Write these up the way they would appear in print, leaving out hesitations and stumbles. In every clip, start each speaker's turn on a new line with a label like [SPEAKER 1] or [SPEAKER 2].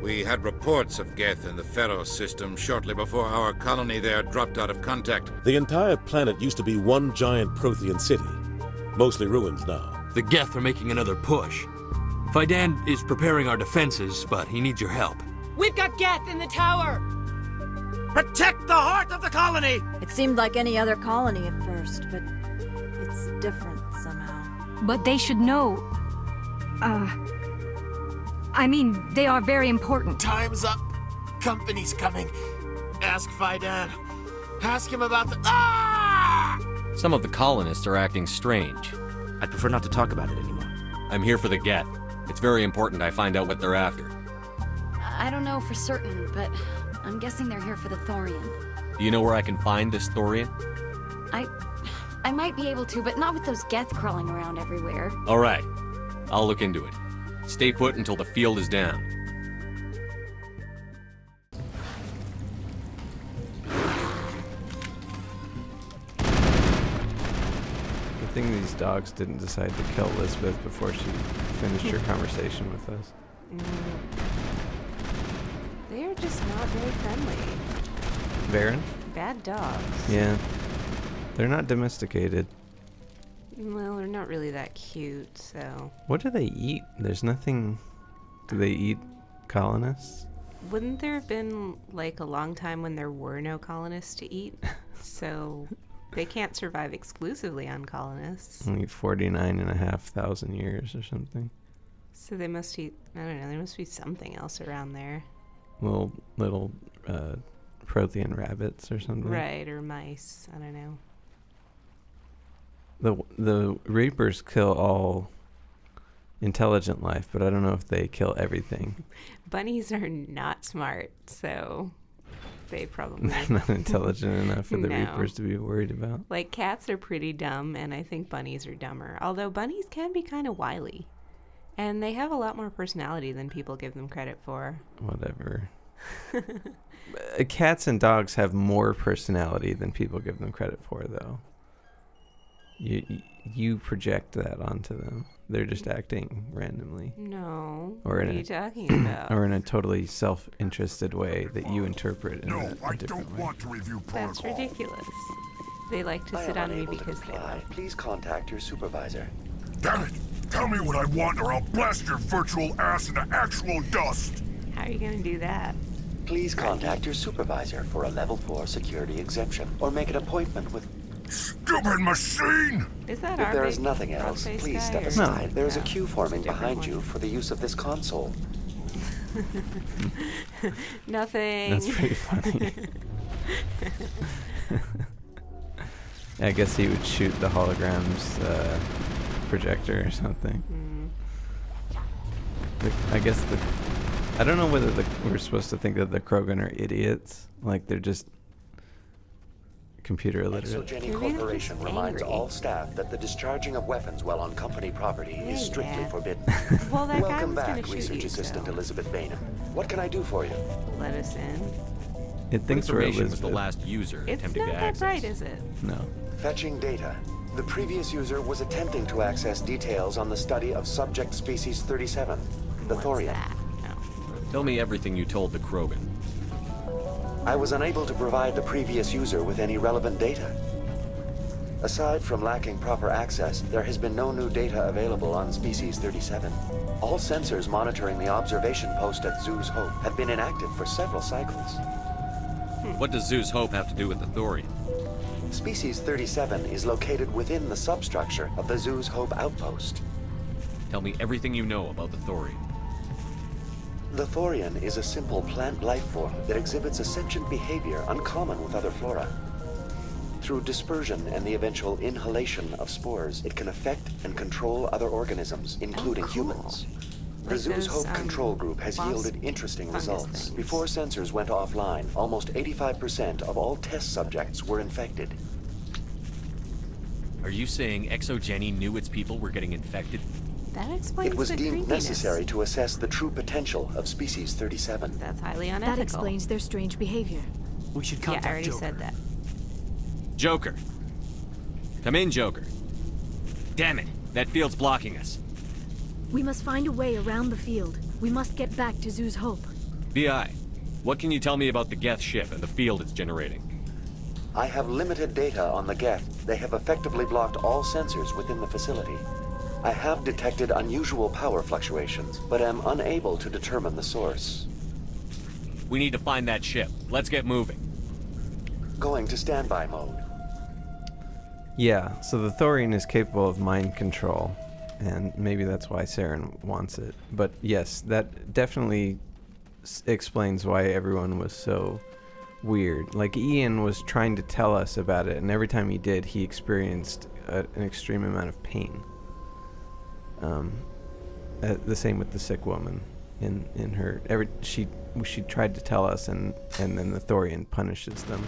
[SPEAKER 1] We had reports of Geth in the Pharaoh system shortly before our colony there dropped out of contact.
[SPEAKER 2] The entire planet used to be one giant Prothean city. Mostly ruins now.
[SPEAKER 3] The Geth are making another push. Fidan is preparing our defenses, but he needs your help.
[SPEAKER 4] We've got Geth in the tower!
[SPEAKER 5] Protect the heart of the colony!
[SPEAKER 6] It seemed like any other colony at first, but it's different somehow.
[SPEAKER 7] But they should know. I mean, they are very important.
[SPEAKER 5] Time's up. Company's coming. Ask Fidan. Ask him about the... Ah!
[SPEAKER 8] Some of the colonists are acting strange.
[SPEAKER 9] I'd prefer not to talk about it anymore.
[SPEAKER 8] I'm here for the Geth. It's very important I find out what they're after.
[SPEAKER 10] I don't know for certain, but I'm guessing they're here for the thorian.
[SPEAKER 8] Do you know where I can find this thorian?
[SPEAKER 10] I might be able to, but not with those Geth crawling around everywhere.
[SPEAKER 8] All right. I'll look into it. Stay put until the field is down.
[SPEAKER 11] Good thing these dogs didn't decide to kill Elizabeth before she finished her conversation with us.
[SPEAKER 12] They're just not very friendly.
[SPEAKER 11] Varen?
[SPEAKER 12] Bad dogs.
[SPEAKER 11] Yeah. They're not domesticated.
[SPEAKER 12] Well, they're not really that cute, so...
[SPEAKER 11] What do they eat? There's nothing... Do they eat colonists?
[SPEAKER 12] Wouldn't there have been, like, a long time when there were no colonists to eat? So they can't survive exclusively on colonists.
[SPEAKER 11] Only 49,500 years or something.
[SPEAKER 12] So they must eat... I don't know, there must be something else around there.
[SPEAKER 11] Little Prothean rabbits or something.
[SPEAKER 12] Right, or mice. I don't know.
[SPEAKER 11] The Reapers kill all intelligent life, but I don't know if they kill everything.
[SPEAKER 12] Bunnies are not smart, so they probably...
[SPEAKER 11] They're not intelligent enough for the
[SPEAKER 12] No.
[SPEAKER 11] Reapers to be worried about.
[SPEAKER 12] Like, cats are pretty dumb, and I think bunnies are dumber. Although bunnies can be kind of wily. And they have a lot more personality than people give them credit for.
[SPEAKER 11] Whatever. Cats and dogs have more personality than people give them credit for, though. You project that onto them. They're just acting randomly.
[SPEAKER 12] No.
[SPEAKER 11] Or
[SPEAKER 12] what
[SPEAKER 11] in
[SPEAKER 12] are you
[SPEAKER 11] a,
[SPEAKER 12] talking about?
[SPEAKER 11] Or in a totally self-interested way that you interpret in a different way.
[SPEAKER 13] Want to review protocol.
[SPEAKER 12] That's ridiculous. They like to sit on me because they love.
[SPEAKER 14] Please contact your supervisor.
[SPEAKER 13] Damn it! Tell me what I want or I'll blast your virtual ass into actual dust!
[SPEAKER 12] How are you going to do that?
[SPEAKER 14] Please contact your supervisor for a level 4 security exemption or make an appointment with...
[SPEAKER 13] Stupid machine!
[SPEAKER 12] Is that
[SPEAKER 14] If there is nothing else, please step aside. There is a queue forming behind you for the use of this console.
[SPEAKER 12] Nothing.
[SPEAKER 11] That's pretty funny. I guess he would shoot the hologram's projector or something. I guess I don't know whether we're supposed to think that the Krogan are idiots, like they're just computer illiterate.
[SPEAKER 14] Exogeny Corporation reminds all staff that the discharging of weapons while on company property is strictly forbidden.
[SPEAKER 12] Well, that guy
[SPEAKER 14] Welcome
[SPEAKER 12] was
[SPEAKER 14] back,
[SPEAKER 12] gonna shoot
[SPEAKER 14] Research
[SPEAKER 12] you,
[SPEAKER 14] Assistant
[SPEAKER 12] so.
[SPEAKER 14] Elizabeth Bainham. What can I do for you?
[SPEAKER 12] Let us in.
[SPEAKER 11] It thinks we're
[SPEAKER 8] information was
[SPEAKER 11] Elizabeth.
[SPEAKER 8] the last user
[SPEAKER 12] It's
[SPEAKER 8] attempting
[SPEAKER 12] not
[SPEAKER 8] to
[SPEAKER 12] that
[SPEAKER 8] access.
[SPEAKER 12] bright, is it?
[SPEAKER 11] No.
[SPEAKER 14] Fetching data. The previous user was attempting to access details on the study of subject species 37, the thorian.
[SPEAKER 8] Tell me everything you told the Krogan.
[SPEAKER 14] I was unable to provide the previous user with any relevant data. Aside from lacking proper access, there has been no new data available on species 37. All sensors monitoring the observation post at Zeus Hope have been inactive for several cycles.
[SPEAKER 8] What does Zeus Hope have to do with the thorian?
[SPEAKER 14] Species 37 is located within the substructure of the Zeus Hope outpost.
[SPEAKER 8] Tell me everything you know about the thorian.
[SPEAKER 14] The thorian is a simple plant life form that exhibits a sentient behavior uncommon with other flora. Through dispersion and the eventual inhalation of spores, it can affect and control other organisms, including humans. The Zeus Hope control group has yielded interesting results. Before sensors went offline, almost 85% of all test subjects were infected.
[SPEAKER 8] Are you saying Exogeny knew its people were getting infected?
[SPEAKER 12] That explains
[SPEAKER 14] It was
[SPEAKER 12] the
[SPEAKER 14] deemed
[SPEAKER 12] creepiness.
[SPEAKER 14] necessary to assess the true potential of species 37.
[SPEAKER 12] That's highly unethical.
[SPEAKER 6] That explains their strange behavior.
[SPEAKER 9] We should
[SPEAKER 12] Yeah,
[SPEAKER 9] contact
[SPEAKER 12] I already
[SPEAKER 9] Joker.
[SPEAKER 12] said that.
[SPEAKER 8] Joker. Come in, Joker. Damn it, that field's blocking us.
[SPEAKER 6] We must find a way around the field. We must get back to Zeus Hope.
[SPEAKER 8] BI, what can you tell me about the Geth ship and the field it's generating?
[SPEAKER 14] I have limited data on the Geth. They have effectively blocked all sensors within the facility. I have detected unusual power fluctuations, but am unable to determine the source.
[SPEAKER 8] We need to find that ship. Let's get moving.
[SPEAKER 14] Going to standby mode.
[SPEAKER 11] Yeah, so the thorian is capable of mind control, and maybe that's why Saren wants it. But yes, that definitely explains why everyone was so weird. Like, Ian was trying to tell us about it, and every time he did, he experienced an extreme amount of pain. The same with the sick woman. In her, she tried to tell us, and then the thorian punishes them.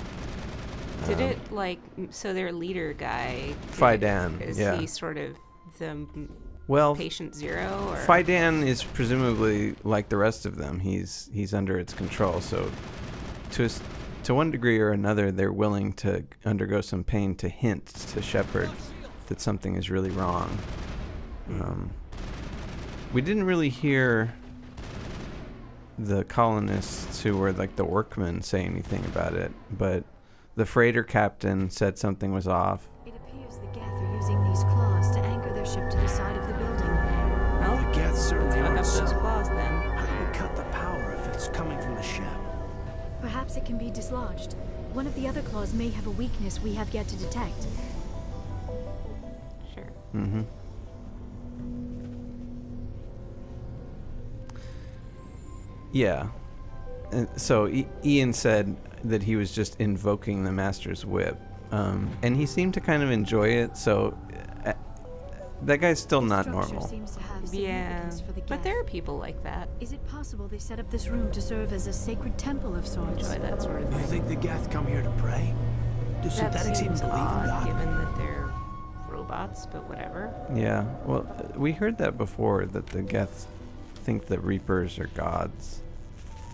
[SPEAKER 12] Did it, like, so their leader guy...
[SPEAKER 11] Fidan,
[SPEAKER 12] is
[SPEAKER 11] yeah.
[SPEAKER 12] he sort of the patient zero? Or?
[SPEAKER 11] Fidan is presumably like the rest of them. He's under its control. So to one degree or another, they're willing to undergo some pain to hint to Shepard that something is really wrong. We didn't really hear the colonists who were like the workmen say anything about it, but the freighter captain said something was off.
[SPEAKER 6] It appears the Geth are using these claws to anchor their ship to the side of the building.
[SPEAKER 12] Well,
[SPEAKER 9] The Geth certainly
[SPEAKER 12] fuck
[SPEAKER 9] aren't
[SPEAKER 12] up those
[SPEAKER 9] subtle.
[SPEAKER 12] claws then.
[SPEAKER 9] How do we cut the power if it's coming from the ship?
[SPEAKER 6] Perhaps it can be dislodged. One of the other claws may have a weakness we have yet to detect.
[SPEAKER 12] Sure.
[SPEAKER 11] Mm-hmm. Yeah. So Ian said that he was just invoking the Master's whip. And he seemed to kind of enjoy it, so that guy's still not normal.
[SPEAKER 6] Seems to have
[SPEAKER 12] Yeah,
[SPEAKER 6] significance for the
[SPEAKER 12] but
[SPEAKER 6] Geth.
[SPEAKER 12] there are people like that.
[SPEAKER 6] Is it possible they set up this room to serve as a sacred temple of sorts?
[SPEAKER 12] Enjoy that sort of
[SPEAKER 9] You
[SPEAKER 12] thing.
[SPEAKER 9] think the Geth come here to pray? Do
[SPEAKER 12] That
[SPEAKER 9] synthetics even
[SPEAKER 12] seems
[SPEAKER 9] believe in
[SPEAKER 12] odd,
[SPEAKER 9] God?
[SPEAKER 12] given that they're robots, but whatever.
[SPEAKER 11] Yeah, well, we heard that before, that the Geth think the Reapers are gods.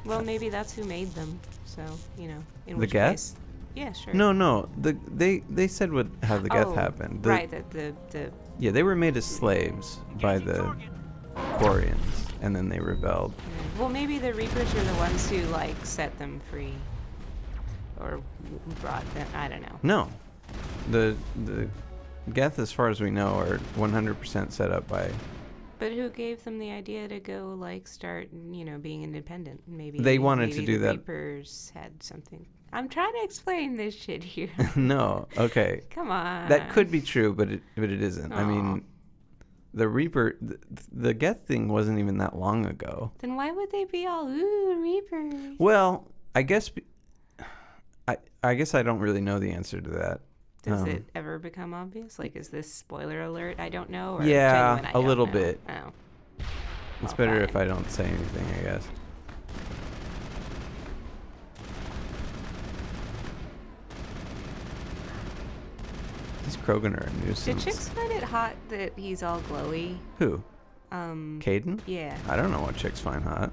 [SPEAKER 12] Well, maybe that's who made them. So, you know, in
[SPEAKER 11] The
[SPEAKER 12] which
[SPEAKER 11] Geth?
[SPEAKER 12] case, yeah, sure.
[SPEAKER 11] No, they said how the Geth happened.
[SPEAKER 12] Right, that the
[SPEAKER 11] Yeah, they were made as slaves by the Quarians, and then they rebelled.
[SPEAKER 12] well, maybe the Reapers are the ones who like set them free, or brought them. I don't know.
[SPEAKER 11] No, the Geth, as far as we know, are 100% set up by.
[SPEAKER 12] But who gave them the idea to go like start, you know, being independent? Maybe
[SPEAKER 11] They wanted
[SPEAKER 12] maybe
[SPEAKER 11] to do
[SPEAKER 12] the
[SPEAKER 11] that.
[SPEAKER 12] Reapers had something. I'm trying to explain this shit here.
[SPEAKER 11] No, okay.
[SPEAKER 12] Come on.
[SPEAKER 11] That could be true, but it isn't. I mean, the Reaper, the Geth thing wasn't even that long ago.
[SPEAKER 12] Then why would they be all ooh Reapers?
[SPEAKER 11] Well, I guess I don't really know the answer to that.
[SPEAKER 12] Does it ever become obvious? Like, is this spoiler alert? I don't know. Or
[SPEAKER 11] Yeah,
[SPEAKER 12] genuine, I
[SPEAKER 11] a
[SPEAKER 12] don't
[SPEAKER 11] little
[SPEAKER 12] know?
[SPEAKER 11] bit.
[SPEAKER 12] Oh.
[SPEAKER 11] It's
[SPEAKER 12] Well,
[SPEAKER 11] better
[SPEAKER 12] fine.
[SPEAKER 11] if I don't say anything, I guess. These Krogan are a
[SPEAKER 12] Did
[SPEAKER 11] nuisance.
[SPEAKER 12] chicks find it hot that he's all glowy?
[SPEAKER 11] Who? Caden?
[SPEAKER 12] Yeah.
[SPEAKER 11] I don't know what chicks find hot.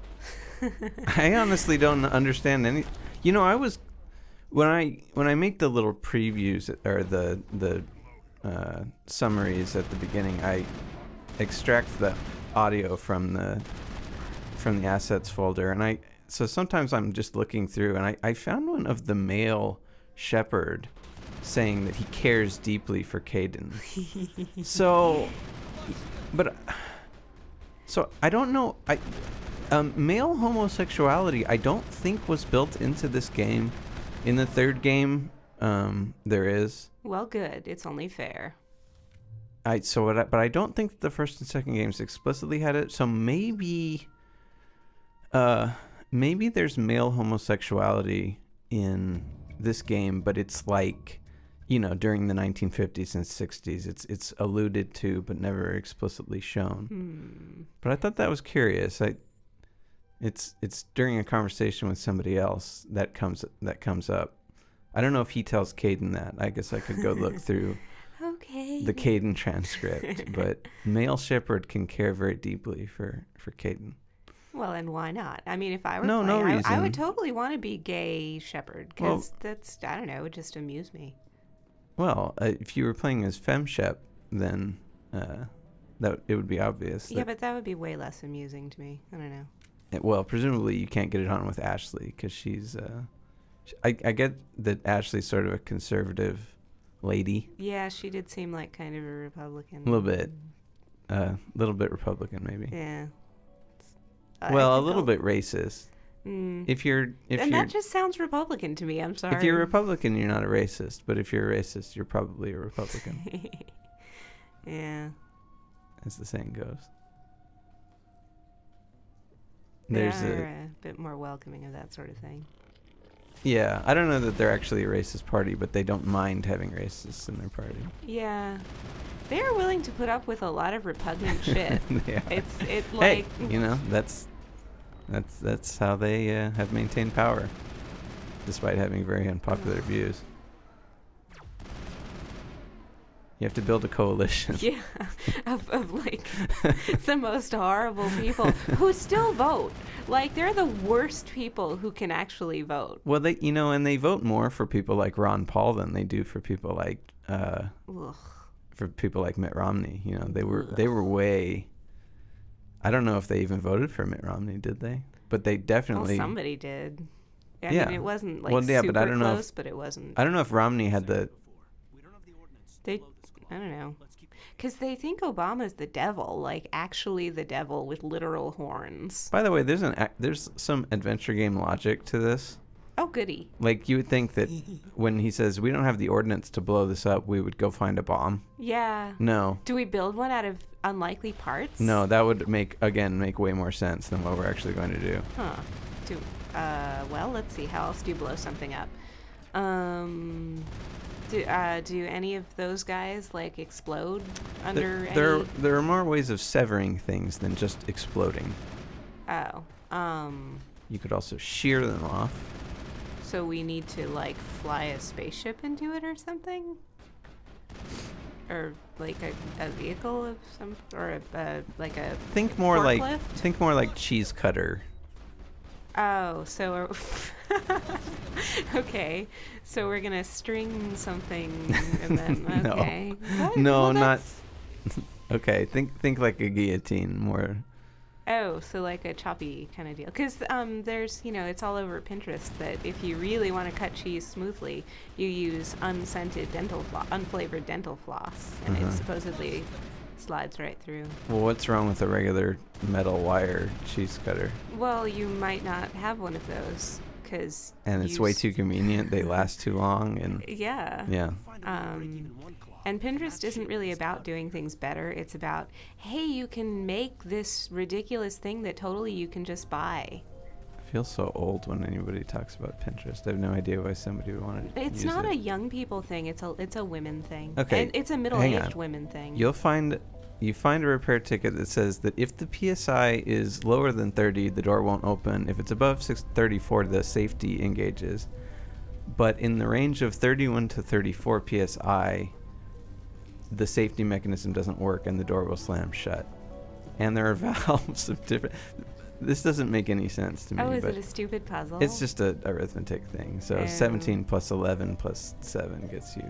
[SPEAKER 11] I honestly don't understand any. You know, I was when I make the little previews or the summaries at the beginning, I extract the audio from the assets folder, and so sometimes I'm just looking through, and I found one of the male Shepard saying that he cares deeply for Caden. So I don't know. Male homosexuality, I don't think was built into this game. In the third game, there is.
[SPEAKER 12] Well, good. It's only fair.
[SPEAKER 11] But I don't think the first and second games explicitly had it. So maybe there's male homosexuality in this game, but it's like, you know, during the 1950s and 60s, it's alluded to but never explicitly shown. But I thought that was curious. It's during a conversation with somebody else that comes up. I don't know if he tells Caden that. I guess I could go look through the Caden transcript. But male Shepard can care very deeply for Caden.
[SPEAKER 12] Well, and why not? I mean, if I were
[SPEAKER 11] No
[SPEAKER 12] playing,
[SPEAKER 11] reason.
[SPEAKER 12] I would totally want to be gay Shepard, because that's, I don't know, it would just amuse me.
[SPEAKER 11] Well, if you were playing as FemShep, then that it would be obvious.
[SPEAKER 12] Yeah, but that would be way less amusing to me. I don't know.
[SPEAKER 11] Well, presumably you can't get it on with Ashley because she's. I get that Ashley's sort of a conservative lady.
[SPEAKER 12] Yeah, she did seem like kind of a Republican.
[SPEAKER 11] A little bit Republican, maybe.
[SPEAKER 12] Yeah.
[SPEAKER 11] Well, a little bit racist. If you're,
[SPEAKER 12] that just sounds Republican to me. I'm sorry.
[SPEAKER 11] If you're a Republican, you're not a racist. But if you're a racist, you're probably a Republican.
[SPEAKER 12] Yeah.
[SPEAKER 11] As the saying goes.
[SPEAKER 12] They're a bit more welcoming of that sort of thing.
[SPEAKER 11] Yeah, I don't know that they're actually a racist party, but they don't mind having racists in their party.
[SPEAKER 12] Yeah. They are willing to put up with a lot of repugnant shit.
[SPEAKER 11] Yeah.
[SPEAKER 12] It's like...
[SPEAKER 11] Hey, you know, that's how they have maintained power, despite having very unpopular views. You have to build a coalition.
[SPEAKER 12] Yeah, of like the most horrible people who still vote. Like, they're the worst people who can actually vote.
[SPEAKER 11] Well, and they vote more for people like Ron Paul than they do for people like Mitt Romney. You know, they were way. I don't know if they even voted for Mitt Romney, did they? But they definitely.
[SPEAKER 12] Well, somebody did. I
[SPEAKER 11] mean,
[SPEAKER 12] it wasn't like super
[SPEAKER 11] but I don't
[SPEAKER 12] close,
[SPEAKER 11] know
[SPEAKER 12] but it wasn't.
[SPEAKER 11] I don't know if Romney had the.
[SPEAKER 12] I don't know. Because they think Obama's the devil, like actually the devil with literal horns.
[SPEAKER 11] By the way, there's some adventure game logic to this.
[SPEAKER 12] Oh, goody.
[SPEAKER 11] Like, you would think that when he says, we don't have the ordnance to blow this up, we would go find a bomb.
[SPEAKER 12] Yeah.
[SPEAKER 11] No.
[SPEAKER 12] Do we build one out of unlikely parts?
[SPEAKER 11] No, that would make way more sense than what we're actually going to do.
[SPEAKER 12] Huh. Well, let's see. How else do you blow something up? Do any of those guys like explode under
[SPEAKER 11] There are more ways of severing things than just exploding.
[SPEAKER 12] Oh.
[SPEAKER 11] You could also shear them off.
[SPEAKER 12] So we need to like fly a spaceship into it or something? Or like a vehicle of some, or like a
[SPEAKER 11] think more
[SPEAKER 12] forklift?
[SPEAKER 11] like cheese cutter.
[SPEAKER 12] Oh, so okay. So we're gonna string something and then okay.
[SPEAKER 11] No, not okay. Think like a guillotine more.
[SPEAKER 12] Oh, so like a choppy kind of deal. Because there's, it's all over Pinterest that if you really want to cut cheese smoothly, you use unflavored dental floss, and it supposedly slides right through.
[SPEAKER 11] Well, what's wrong with a regular metal wire cheese cutter?
[SPEAKER 12] Well, you might not have one of those because.
[SPEAKER 11] And it's way too convenient. They last too long, and.
[SPEAKER 12] Yeah.
[SPEAKER 11] Yeah.
[SPEAKER 12] And Pinterest isn't really about doing things better. It's about, hey, you can make this ridiculous thing that totally you can just buy.
[SPEAKER 11] I feel so old when anybody talks about Pinterest. I have no idea why somebody would want to
[SPEAKER 12] It's
[SPEAKER 11] use
[SPEAKER 12] not
[SPEAKER 11] it.
[SPEAKER 12] a young people thing. It's a women thing.
[SPEAKER 11] Okay.
[SPEAKER 12] And it's a middle-aged women thing.
[SPEAKER 11] You find a repair ticket that says that if the PSI is lower than 30, the door won't open. If it's above 34, the safety engages. But in the range of 31 to 34 PSI, the safety mechanism doesn't work and the door will slam shut. And there are valves of different. This doesn't make any sense to me.
[SPEAKER 12] Oh, is
[SPEAKER 11] but
[SPEAKER 12] it a stupid puzzle?
[SPEAKER 11] It's just a arithmetic thing. So 17 plus 11 plus 7 gets you.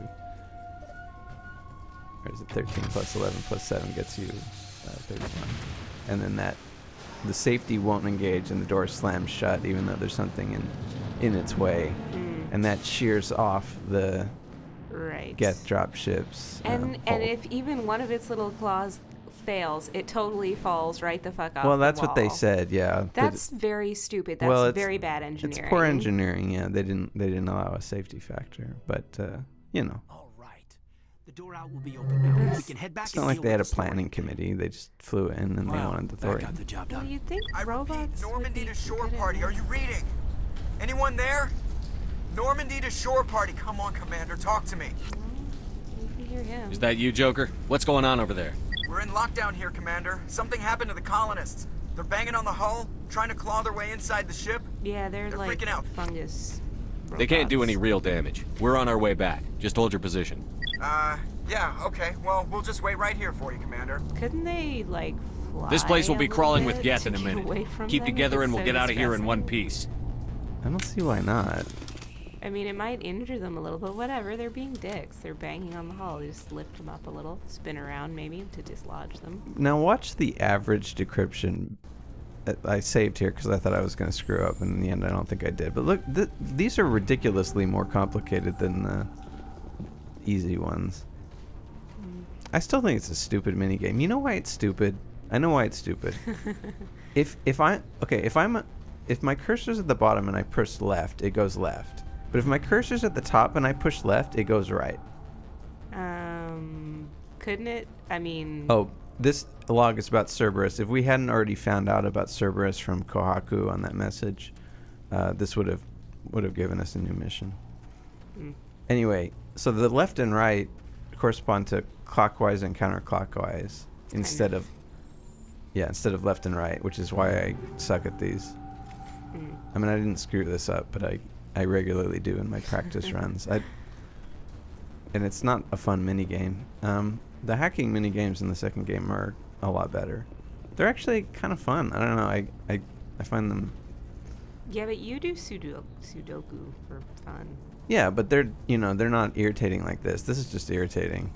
[SPEAKER 11] Or is it 13 plus 11 plus 7 gets you 31? And then the safety won't engage and the door slams shut even though there's something in its way. And that shears off the Geth drop ships.
[SPEAKER 12] And if even one of its little claws fails, it totally falls right the fuck off.
[SPEAKER 11] Well, that's
[SPEAKER 12] the
[SPEAKER 11] what they
[SPEAKER 12] wall.
[SPEAKER 11] said. Yeah.
[SPEAKER 12] That's very stupid. That's very bad engineering.
[SPEAKER 11] It's poor engineering. Yeah, they didn't allow a safety factor, but
[SPEAKER 9] All right, the door out will be open now. We can head back.
[SPEAKER 11] It's not like they had a planning committee. They just flew in and they wanted the thorian.
[SPEAKER 9] Got the job done.
[SPEAKER 12] Well, you'd think robots.
[SPEAKER 15] Normandy to shore party. Are you reading? Anyone there? Normandy to shore party. Come on, Commander. Talk to me.
[SPEAKER 12] You can hear him.
[SPEAKER 8] Is that you, Joker? What's going on over there?
[SPEAKER 15] We're in lockdown here, Commander. Something happened to the colonists. They're banging on the hull, trying to claw their way inside the ship.
[SPEAKER 12] Yeah, they're like
[SPEAKER 15] freaking out.
[SPEAKER 12] fungus. Robots.
[SPEAKER 8] They can't do any real damage. We're on our way back. Just hold your position.
[SPEAKER 15] Yeah, okay. Well, we'll just wait right here for you, Commander.
[SPEAKER 12] Couldn't they, like, fly
[SPEAKER 8] This place will be
[SPEAKER 12] a
[SPEAKER 8] crawling
[SPEAKER 12] little
[SPEAKER 8] with
[SPEAKER 12] bit
[SPEAKER 8] Geth
[SPEAKER 12] to
[SPEAKER 8] in a
[SPEAKER 12] get
[SPEAKER 8] minute.
[SPEAKER 12] away from
[SPEAKER 8] Keep
[SPEAKER 12] them?
[SPEAKER 8] together and
[SPEAKER 12] It's
[SPEAKER 8] we'll
[SPEAKER 12] so
[SPEAKER 8] get out of here in
[SPEAKER 12] stressing.
[SPEAKER 8] one piece.
[SPEAKER 11] I don't see why not.
[SPEAKER 12] I mean, it might injure them a little, but whatever. They're being dicks. They're banging on the hull. You just lift them up a little, spin around maybe to dislodge them.
[SPEAKER 11] Now watch the average decryption I saved here because I thought I was going to screw up, and in the end I don't think I did. But look, these are ridiculously more complicated than the easy ones. I still think it's a stupid minigame. You know why it's stupid? I know why it's stupid. if my cursor's at the bottom and I push left, it goes left. But if my cursor's at the top and I push left, it goes right.
[SPEAKER 12] Couldn't it? I mean...
[SPEAKER 11] Oh, this log is about Cerberus. If we hadn't already found out about Cerberus from Kohaku on that message, this would have given us a new mission. Anyway, so the left and right correspond to clockwise and counterclockwise instead of left and right, which is why I suck at these. I mean, I didn't screw this up, but I regularly do in my practice runs. And it's not a fun minigame. The hacking minigames in the second game are a lot better. They're actually kind of fun. I don't know. I find them...
[SPEAKER 12] Yeah, but you do Sudoku for fun.
[SPEAKER 11] Yeah, but they're not irritating like this. This is just irritating.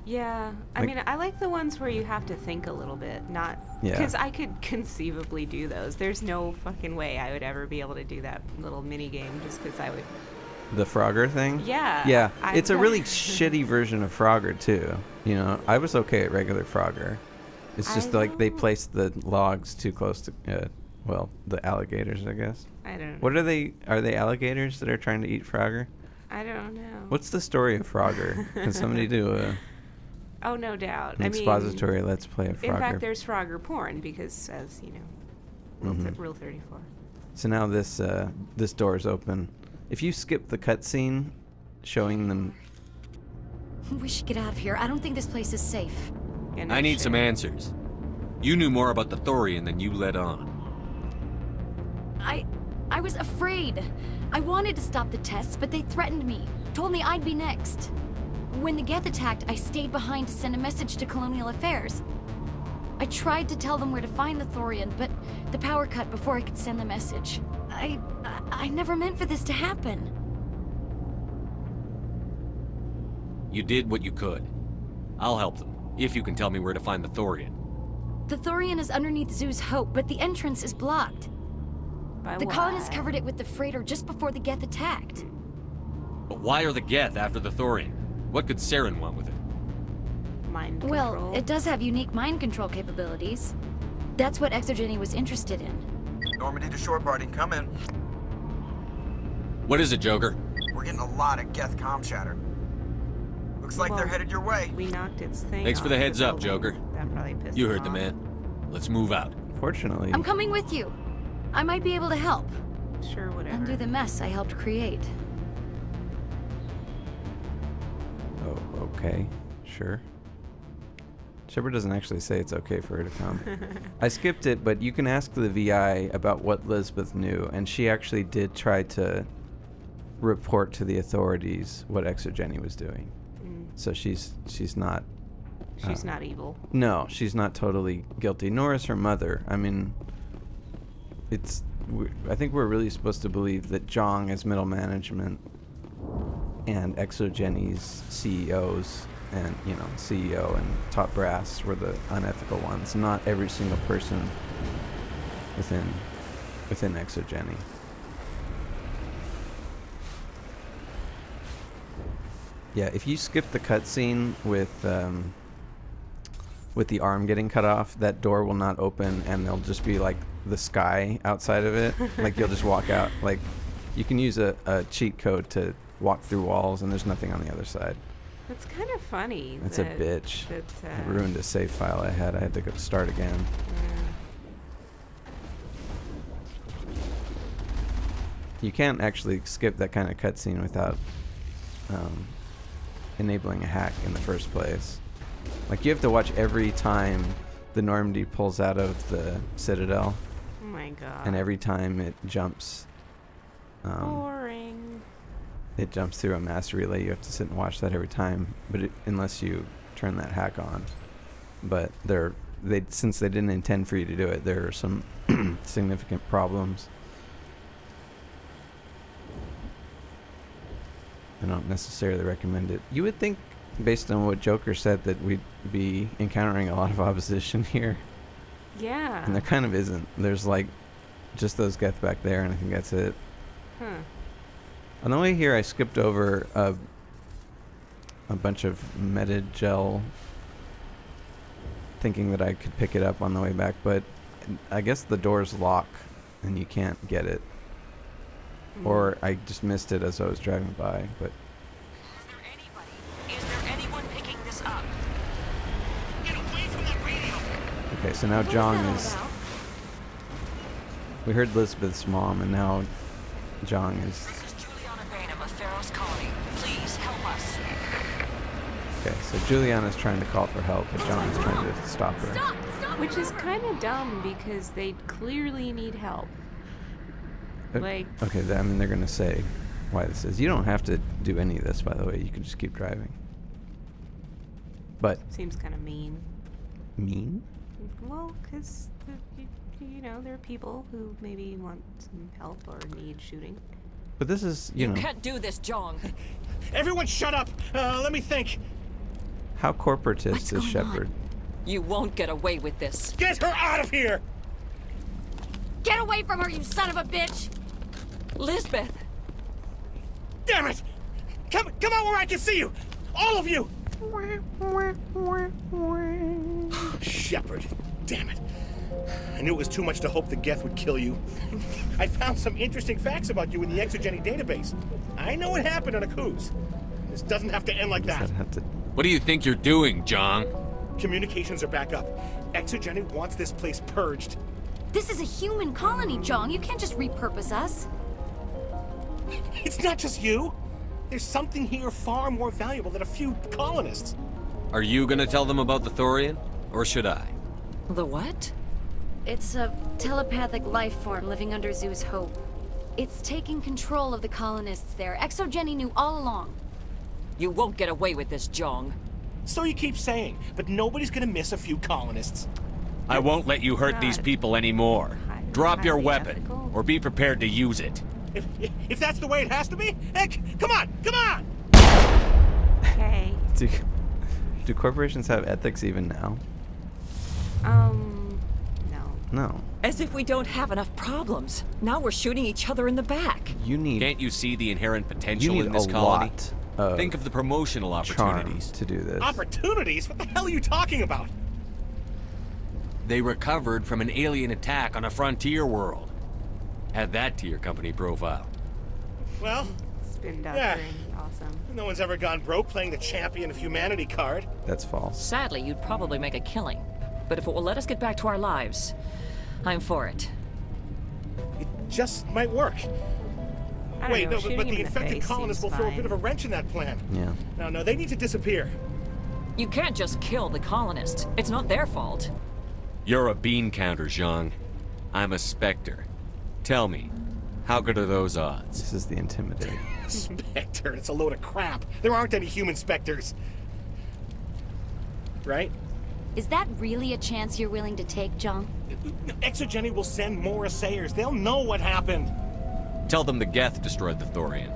[SPEAKER 12] Yeah, I mean, I like the ones where you have to think a little bit, not...
[SPEAKER 11] Yeah.
[SPEAKER 12] Because I could conceivably do those. There's no fucking way I would ever be able to do that little mini-game just because I would...
[SPEAKER 11] The Frogger thing?
[SPEAKER 12] Yeah.
[SPEAKER 11] Yeah, it's a really shitty version of Frogger, too. You know, I was okay at regular Frogger. It's just like they placed the logs too close to, the alligators, I guess.
[SPEAKER 12] I don't know.
[SPEAKER 11] What are they? Are they alligators that are trying to eat Frogger?
[SPEAKER 12] I don't know.
[SPEAKER 11] What's the story of Frogger? Can somebody do a...
[SPEAKER 12] Oh, no doubt.
[SPEAKER 11] An expository Let's Play of Frogger?
[SPEAKER 12] In fact, there's Frogger porn because, as you know, Rule 34.
[SPEAKER 11] So now this door is open. If you skip the cutscene showing them...
[SPEAKER 10] We should get out of here. I don't think this place is safe.
[SPEAKER 12] Yeah, no
[SPEAKER 8] I need
[SPEAKER 12] shit.
[SPEAKER 8] some answers. You knew more about the thorian than you let on.
[SPEAKER 10] I was afraid. I wanted to stop the tests, but they threatened me. Told me I'd be next. When the Geth attacked, I stayed behind to send a message to Colonial Affairs. I tried to tell them where to find the thorian, but the power cut before I could send the message. I never meant for this to happen.
[SPEAKER 8] You did what you could. I'll help them, if you can tell me where to find the thorian.
[SPEAKER 10] The thorian is underneath Zoo's Hope, but the entrance is blocked.
[SPEAKER 12] By
[SPEAKER 10] The
[SPEAKER 12] what?
[SPEAKER 10] colonists covered it with the freighter just before the Geth attacked.
[SPEAKER 8] But why are the Geth after the thorian? What could Saren want with it?
[SPEAKER 12] Mind control.
[SPEAKER 10] Well, it does have unique mind control capabilities. That's what Exogeny was interested in.
[SPEAKER 15] Normandy to shore party, come in.
[SPEAKER 8] What is it, Joker?
[SPEAKER 15] We're getting a lot of Geth comm chatter. Looks like they're headed your way.
[SPEAKER 12] We knocked its thing.
[SPEAKER 8] Thanks for the
[SPEAKER 12] off
[SPEAKER 8] heads up,
[SPEAKER 12] building.
[SPEAKER 8] Joker.
[SPEAKER 12] That probably pissed
[SPEAKER 8] You
[SPEAKER 12] them
[SPEAKER 8] heard the
[SPEAKER 12] off.
[SPEAKER 8] man. Let's move out.
[SPEAKER 11] Fortunately...
[SPEAKER 10] I'm coming with you. I might be able to help.
[SPEAKER 12] Sure, whatever.
[SPEAKER 10] Undo the mess I helped create.
[SPEAKER 11] Oh, okay. Sure. Shepard doesn't actually say it's okay for her to come. I skipped it, but you can ask the VI about what Lisbeth knew, and she actually did try to report to the authorities what Exogeny was doing. So she's not...
[SPEAKER 12] She's not evil.
[SPEAKER 11] No, she's not totally guilty, nor is her mother. I mean, I think we're really supposed to believe that Zhang as middle management and Exogeny's CEOs and, CEO and top brass were the unethical ones, not every single person within Exogeny. Yeah, if you skip the cutscene with the arm getting cut off, that door will not open, and there'll just be like the sky outside of it. Like you'll just walk out. Like you can use a cheat code to walk through walls, and there's nothing on the other side.
[SPEAKER 12] That's kind of funny.
[SPEAKER 11] That's a bitch. I ruined a save file I had. I had to go start again. You can't actually skip that kind of cutscene without enabling a hack in the first place. Like you have to watch every time the Normandy pulls out of the Citadel.
[SPEAKER 12] Oh my god.
[SPEAKER 11] And every time it jumps.
[SPEAKER 12] Boring.
[SPEAKER 11] It jumps through a mass relay. You have to sit and watch that every time, but unless you turn that hack on. But since they didn't intend for you to do it, there are some significant problems. I don't necessarily recommend it. You would think, based on what Joker said, that we'd be encountering a lot of opposition here.
[SPEAKER 12] Yeah.
[SPEAKER 11] And there kind of isn't. There's like just those Geth back there, and I think that's it.
[SPEAKER 12] Huh.
[SPEAKER 11] On the way here, I skipped over a bunch of Metagel, thinking that I could pick it up on the way back, but I guess the doors lock and you can't get it. Or I just missed it as I was driving by, but...
[SPEAKER 4] Is there anyone picking this up?
[SPEAKER 9] Get away from that radio!
[SPEAKER 11] Okay, so now Jong is... We heard Elizabeth's mom, and now Jong is...
[SPEAKER 4] This is Juliana Bainham of Pharaoh's Colony. Please help us.
[SPEAKER 11] Okay, so Juliana's trying to call for help, but Jong is trying to stop her.
[SPEAKER 12] Stop! Which is kind of dumb because they clearly need help. Like...
[SPEAKER 11] Okay, I mean, they're going to say why this is. You don't have to do any of this, by the way. You can just keep driving. But...
[SPEAKER 12] Seems kind of mean.
[SPEAKER 11] Mean?
[SPEAKER 12] Well, because, you know, there are people who maybe want some help or need shooting.
[SPEAKER 11] But this is, you know...
[SPEAKER 4] can't do this, Jong.
[SPEAKER 9] Everyone shut up! Let me think.
[SPEAKER 11] How corporatist is Shepard?
[SPEAKER 4] You won't get away with this.
[SPEAKER 9] Get her out of here!
[SPEAKER 10] Get away from her, you son of a bitch!
[SPEAKER 4] Lisbeth!
[SPEAKER 9] Damn it! Come out where I can see you! All of you! Shepard, damn it. I knew it was too much to hope the Geth would kill you. I found some interesting facts about you in the Exogeny database. I know what happened on a cruise. This doesn't have to end like that.
[SPEAKER 8] What do you think you're doing, Jong?
[SPEAKER 9] Communications are back up. Exogeny wants this place purged.
[SPEAKER 10] This is a human colony, Jong. You can't just repurpose us.
[SPEAKER 9] It's not just you. There's something here far more valuable than a few colonists.
[SPEAKER 8] Are you gonna tell them about the thorian, or should I?
[SPEAKER 4] The what?
[SPEAKER 10] It's a telepathic life form living under Zoo's hope. It's taking control of the colonists there. Exogeny knew all along.
[SPEAKER 4] You won't get away with this, Jong.
[SPEAKER 9] So you keep saying, but nobody's gonna miss a few colonists.
[SPEAKER 8] I won't let you hurt these people anymore. Drop your weapon, or be prepared to use it.
[SPEAKER 9] If that's the way it has to be, heck, come on!
[SPEAKER 12] Okay.
[SPEAKER 11] Do corporations have ethics even now?
[SPEAKER 12] No.
[SPEAKER 11] No.
[SPEAKER 4] As if we don't have enough problems. Now we're shooting each other in the back.
[SPEAKER 8] Can't you see the inherent potential in this colony? Think of the promotional opportunities
[SPEAKER 11] to do this.
[SPEAKER 9] Opportunities? What the hell are you talking about?
[SPEAKER 8] They recovered from an alien attack on a frontier world. Add that to your company profile.
[SPEAKER 9] Well,
[SPEAKER 12] Spin
[SPEAKER 9] yeah.
[SPEAKER 12] doctoring, awesome.
[SPEAKER 9] No one's ever gone broke playing the champion of humanity card.
[SPEAKER 11] That's false.
[SPEAKER 4] Sadly, you'd probably make a killing. But if it will let us get back to our lives, I'm for it.
[SPEAKER 9] It just might work.
[SPEAKER 12] I don't
[SPEAKER 9] Wait,
[SPEAKER 12] know,
[SPEAKER 9] no,
[SPEAKER 12] shooting
[SPEAKER 9] but
[SPEAKER 12] in
[SPEAKER 9] the
[SPEAKER 12] the
[SPEAKER 9] infected
[SPEAKER 12] face
[SPEAKER 9] colonists will
[SPEAKER 12] seems
[SPEAKER 9] throw a
[SPEAKER 12] fine.
[SPEAKER 9] bit of a wrench in that plan.
[SPEAKER 11] Yeah.
[SPEAKER 9] No, they need to disappear.
[SPEAKER 4] You can't just kill the colonists. It's not their fault.
[SPEAKER 8] You're a bean counter, Zhang. I'm a Spectre. Tell me, how good are those odds?
[SPEAKER 11] This is the Intimidator.
[SPEAKER 9] Spectre, it's a load of crap. There aren't any human specters. Right?
[SPEAKER 10] Is that really a chance you're willing to take, Jong?
[SPEAKER 9] Exogeny will send more assayers. They'll know what happened.
[SPEAKER 8] Tell them the Geth destroyed the thorian.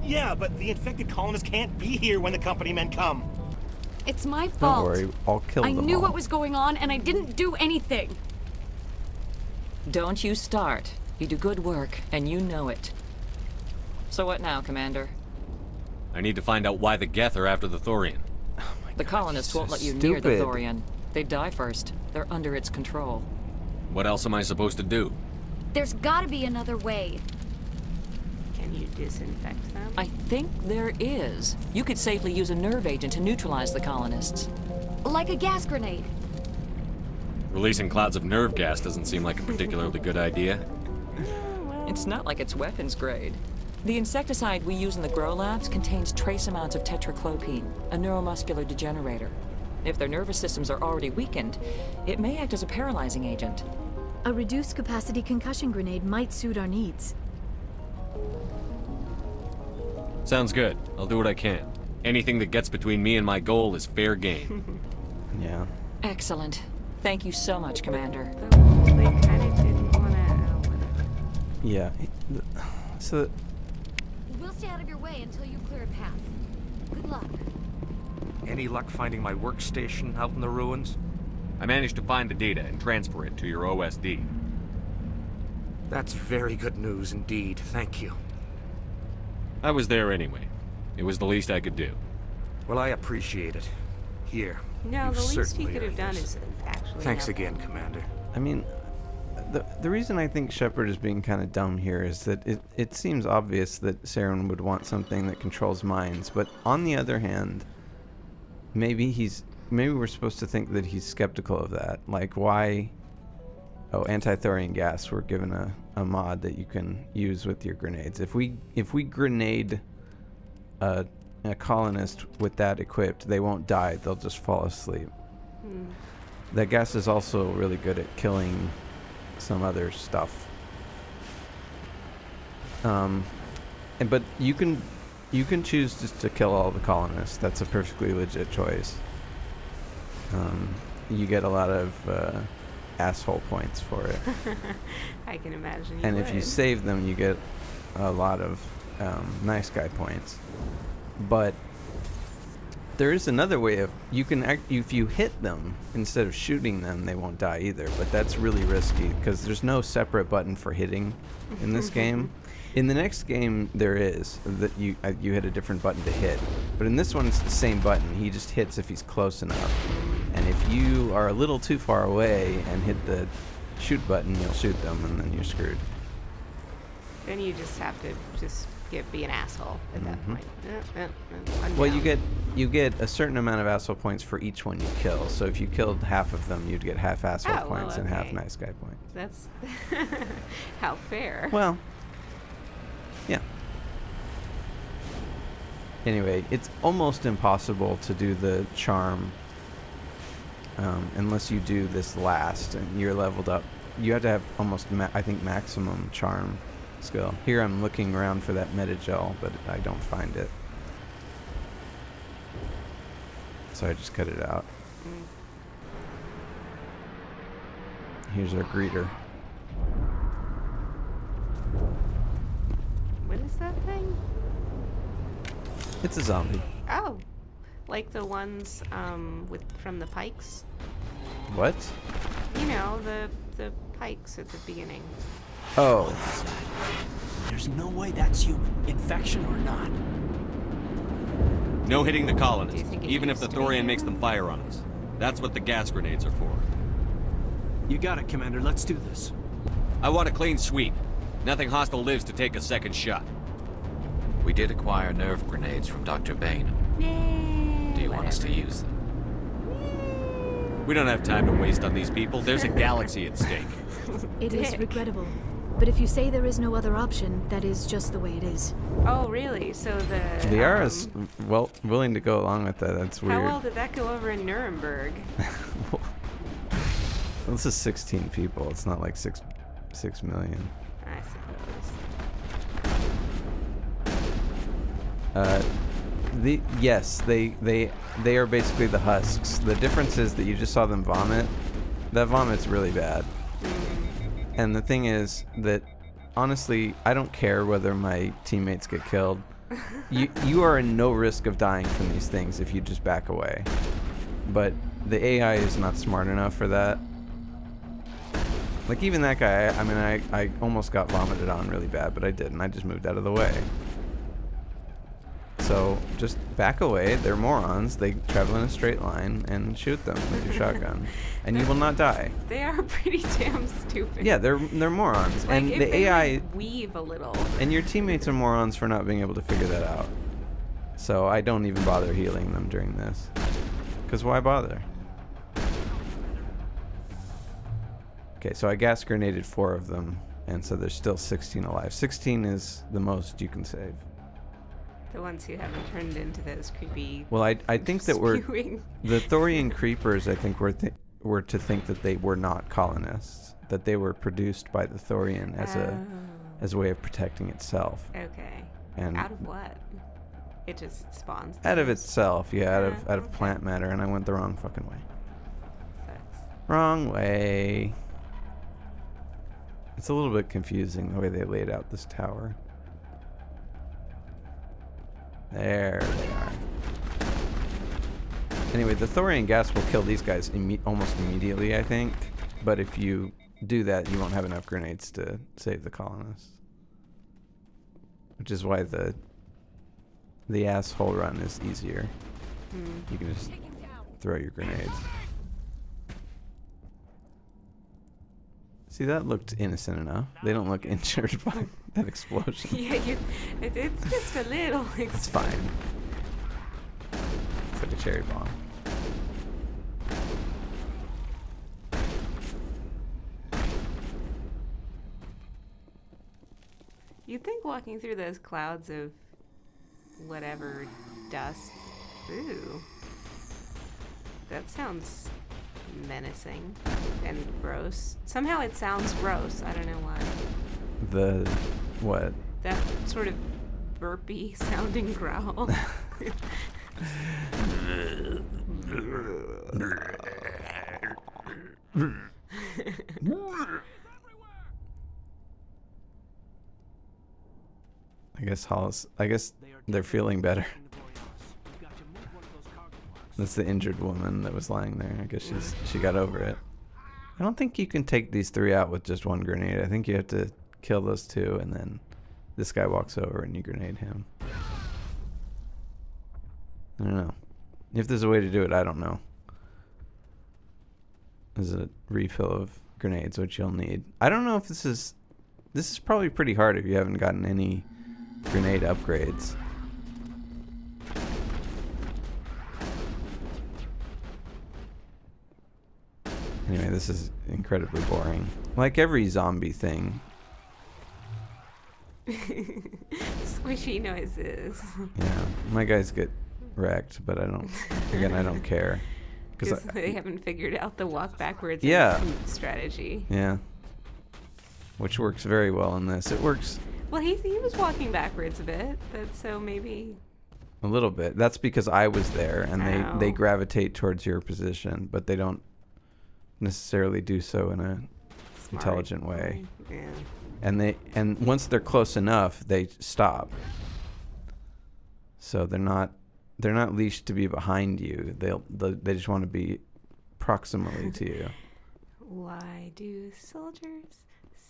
[SPEAKER 9] Yeah, but the infected colonists can't be here when the company men come.
[SPEAKER 10] It's my fault.
[SPEAKER 11] Don't worry, I'll kill them
[SPEAKER 10] I knew
[SPEAKER 11] all.
[SPEAKER 10] what was going on, and I didn't do anything.
[SPEAKER 4] Don't you start. You do good work, and you know it. So what now, Commander?
[SPEAKER 8] I need to find out why the Geth are after the thorian.
[SPEAKER 4] The colonists won't let you near the thorian. They die first. They're under its control.
[SPEAKER 8] What else am I supposed to do?
[SPEAKER 10] There's gotta be another way.
[SPEAKER 12] Can you disinfect them?
[SPEAKER 4] I think there is. You could safely use a nerve agent to neutralize the colonists.
[SPEAKER 10] Like a gas grenade.
[SPEAKER 8] Releasing clouds of nerve gas doesn't seem like a particularly good idea.
[SPEAKER 4] It's not like it's weapons grade. The insecticide we use in the grow labs contains trace amounts of tetraclopine, a neuromuscular degenerator. If their nervous systems are already weakened, it may act as a paralyzing agent.
[SPEAKER 6] A reduced capacity concussion grenade might suit our needs.
[SPEAKER 8] Sounds good. I'll do what I can. Anything that gets between me and my goal is fair game.
[SPEAKER 11] Yeah.
[SPEAKER 4] Excellent. Thank you so much, Commander.
[SPEAKER 12] They kind of didn't want to...
[SPEAKER 11] Yeah. So...
[SPEAKER 10] We'll stay out of your way until you clear a path. Good luck.
[SPEAKER 16] Any luck finding my workstation out in the ruins?
[SPEAKER 8] I managed to find the data and transfer it to your OSD.
[SPEAKER 9] That's very good news indeed. Thank you.
[SPEAKER 8] I was there anyway. It was the least I could do.
[SPEAKER 9] Well, I appreciate it. Here.
[SPEAKER 12] No,
[SPEAKER 9] you've
[SPEAKER 12] the least he
[SPEAKER 9] certainly
[SPEAKER 12] could have
[SPEAKER 9] earned
[SPEAKER 12] done
[SPEAKER 9] this.
[SPEAKER 12] is actually.
[SPEAKER 9] Thanks
[SPEAKER 12] help
[SPEAKER 9] again,
[SPEAKER 12] him.
[SPEAKER 9] Commander.
[SPEAKER 11] I mean, the reason I think Shepard is being kind of dumb here is that it seems obvious that Saren would want something that controls minds, but on the other hand, maybe we're supposed to think that he's skeptical of that. Like, why? Oh, anti-thorian gas. We're given a mod that you can use with your grenades. If we grenade a colonist with that equipped, they won't die. They'll just fall asleep. That gas is also really good at killing some other stuff. But you can choose just to kill all the colonists. That's a perfectly legit choice. You get a lot of asshole points for it.
[SPEAKER 12] I can imagine.
[SPEAKER 11] And if you save them, you get a lot of nice guy points. But there is another way of if you hit them instead of shooting them, they won't die either. But that's really risky because there's no separate button for hitting in this game. In the next game, there is that you hit a different button to hit, but in this one, it's the same button. He just hits if he's close enough, and if you are a little too far away and hit the shoot button, you'll shoot them, and then you're screwed.
[SPEAKER 12] Then you just have to be an asshole at that point.
[SPEAKER 11] Well, you get a certain amount of asshole points for each one you kill. So if you killed half of them, you'd get half asshole points and half nice guy points.
[SPEAKER 12] That's how fair.
[SPEAKER 11] Well, yeah. Anyway, it's almost impossible to do the charm unless you do this last and you're leveled up. You have to have almost, I think, maximum charm skill. Here I'm looking around for that metagel, but I don't find it. So I just cut it out. Here's our greeter.
[SPEAKER 12] What is that thing?
[SPEAKER 11] It's a zombie.
[SPEAKER 12] Oh, like the ones from the pikes.
[SPEAKER 11] What?
[SPEAKER 12] You know, the pikes at the beginning.
[SPEAKER 11] Oh.
[SPEAKER 16] There's no way that's human, infection or not.
[SPEAKER 8] No hitting the colonists, even if the thorian makes them fire on us. That's what the gas grenades are for.
[SPEAKER 16] You got it, Commander. Let's do this.
[SPEAKER 8] I want a clean sweep. Nothing hostile lives to take a second shot.
[SPEAKER 17] We did acquire nerve grenades from Dr. Bain. Do you want us to use them?
[SPEAKER 8] We don't have time to waste on these people. There's a galaxy at stake.
[SPEAKER 18] It is regrettable. But if you say there is no other option, that is just the way it is.
[SPEAKER 12] Oh, really? So the...
[SPEAKER 11] They are willing to go along with that. That's weird.
[SPEAKER 12] How well did that go over in Nuremberg?
[SPEAKER 11] This is 16 people. It's not like 6 million.
[SPEAKER 12] I suppose.
[SPEAKER 11] Yes, they are basically the husks. The difference is that you just saw them vomit. That vomit's really bad. And the thing is that, honestly, I don't care whether my teammates get killed. You are in no risk of dying from these things if you just back away. But the AI is not smart enough for that. Like, even that guy, I mean, I almost got vomited on really bad, but I didn't. I just moved out of the way. So just back away. They're morons. They travel in a straight line and shoot them with your shotgun, and you will not die.
[SPEAKER 12] They are pretty damn stupid.
[SPEAKER 11] Yeah, they're morons,
[SPEAKER 12] Like,
[SPEAKER 11] and
[SPEAKER 12] if
[SPEAKER 11] the
[SPEAKER 12] they,
[SPEAKER 11] AI
[SPEAKER 12] like, weave a little.
[SPEAKER 11] and your teammates are morons for not being able to figure that out. So I don't even bother healing them during this, because why bother? Okay, so I gas grenaded 4 of them, and so there's still 16 alive. 16 is the most you can save.
[SPEAKER 12] The ones who haven't turned into those creepy.
[SPEAKER 11] Well, I think that the Thorian creepers. I think were to think that they were not colonists, that they were produced by the Thorian as a way of protecting itself.
[SPEAKER 12] Okay.
[SPEAKER 11] And
[SPEAKER 12] out of what? It just spawns.
[SPEAKER 11] Out of itself, yeah, out of plant matter, and I went the wrong fucking way.
[SPEAKER 12] Sucks.
[SPEAKER 11] Wrong way. It's a little bit confusing the way they laid out this tower. There they are. Anyway, the thorian gas will kill these guys almost immediately, I think. But if you do that, you won't have enough grenades to save the colonists. Which is why the asshole run is easier. You can just throw your grenades. See, that looked innocent enough. They don't look injured by that explosion.
[SPEAKER 12] Yeah, it's just a little.
[SPEAKER 11] It's fine. It's like a cherry bomb.
[SPEAKER 12] You'd think walking through those clouds of whatever dust. Ooh. That sounds menacing and gross. Somehow it sounds gross. I don't know why.
[SPEAKER 11] The what?
[SPEAKER 12] That sort of burpy sounding growl. I guess they're feeling better. That's the injured woman that was lying there. I guess she got over it. I don't think you can take these 3 out with just 1 grenade. I think you have to kill those 2, and then this guy walks over and you grenade him. I don't know. If there's a way to do it, I don't know. There's a refill of grenades, which you'll need. I don't know if this is probably pretty hard if you haven't gotten any grenade upgrades. Anyway, this is incredibly boring. Like every zombie thing. Squishy noises.
[SPEAKER 11] Yeah, my guys get wrecked, but I don't care.
[SPEAKER 12] Because they haven't figured out the walk backwards strategy.
[SPEAKER 11] Yeah. Which works very well in this. It works...
[SPEAKER 12] Well, he was walking backwards a bit, so maybe...
[SPEAKER 11] A little bit. That's because I was there, and they gravitate towards your position, but they don't necessarily do so in a intelligent way. Yeah. And once they're close enough, they stop. So they're not leashed to be behind you. They just want to be proximally to you.
[SPEAKER 12] Why do soldiers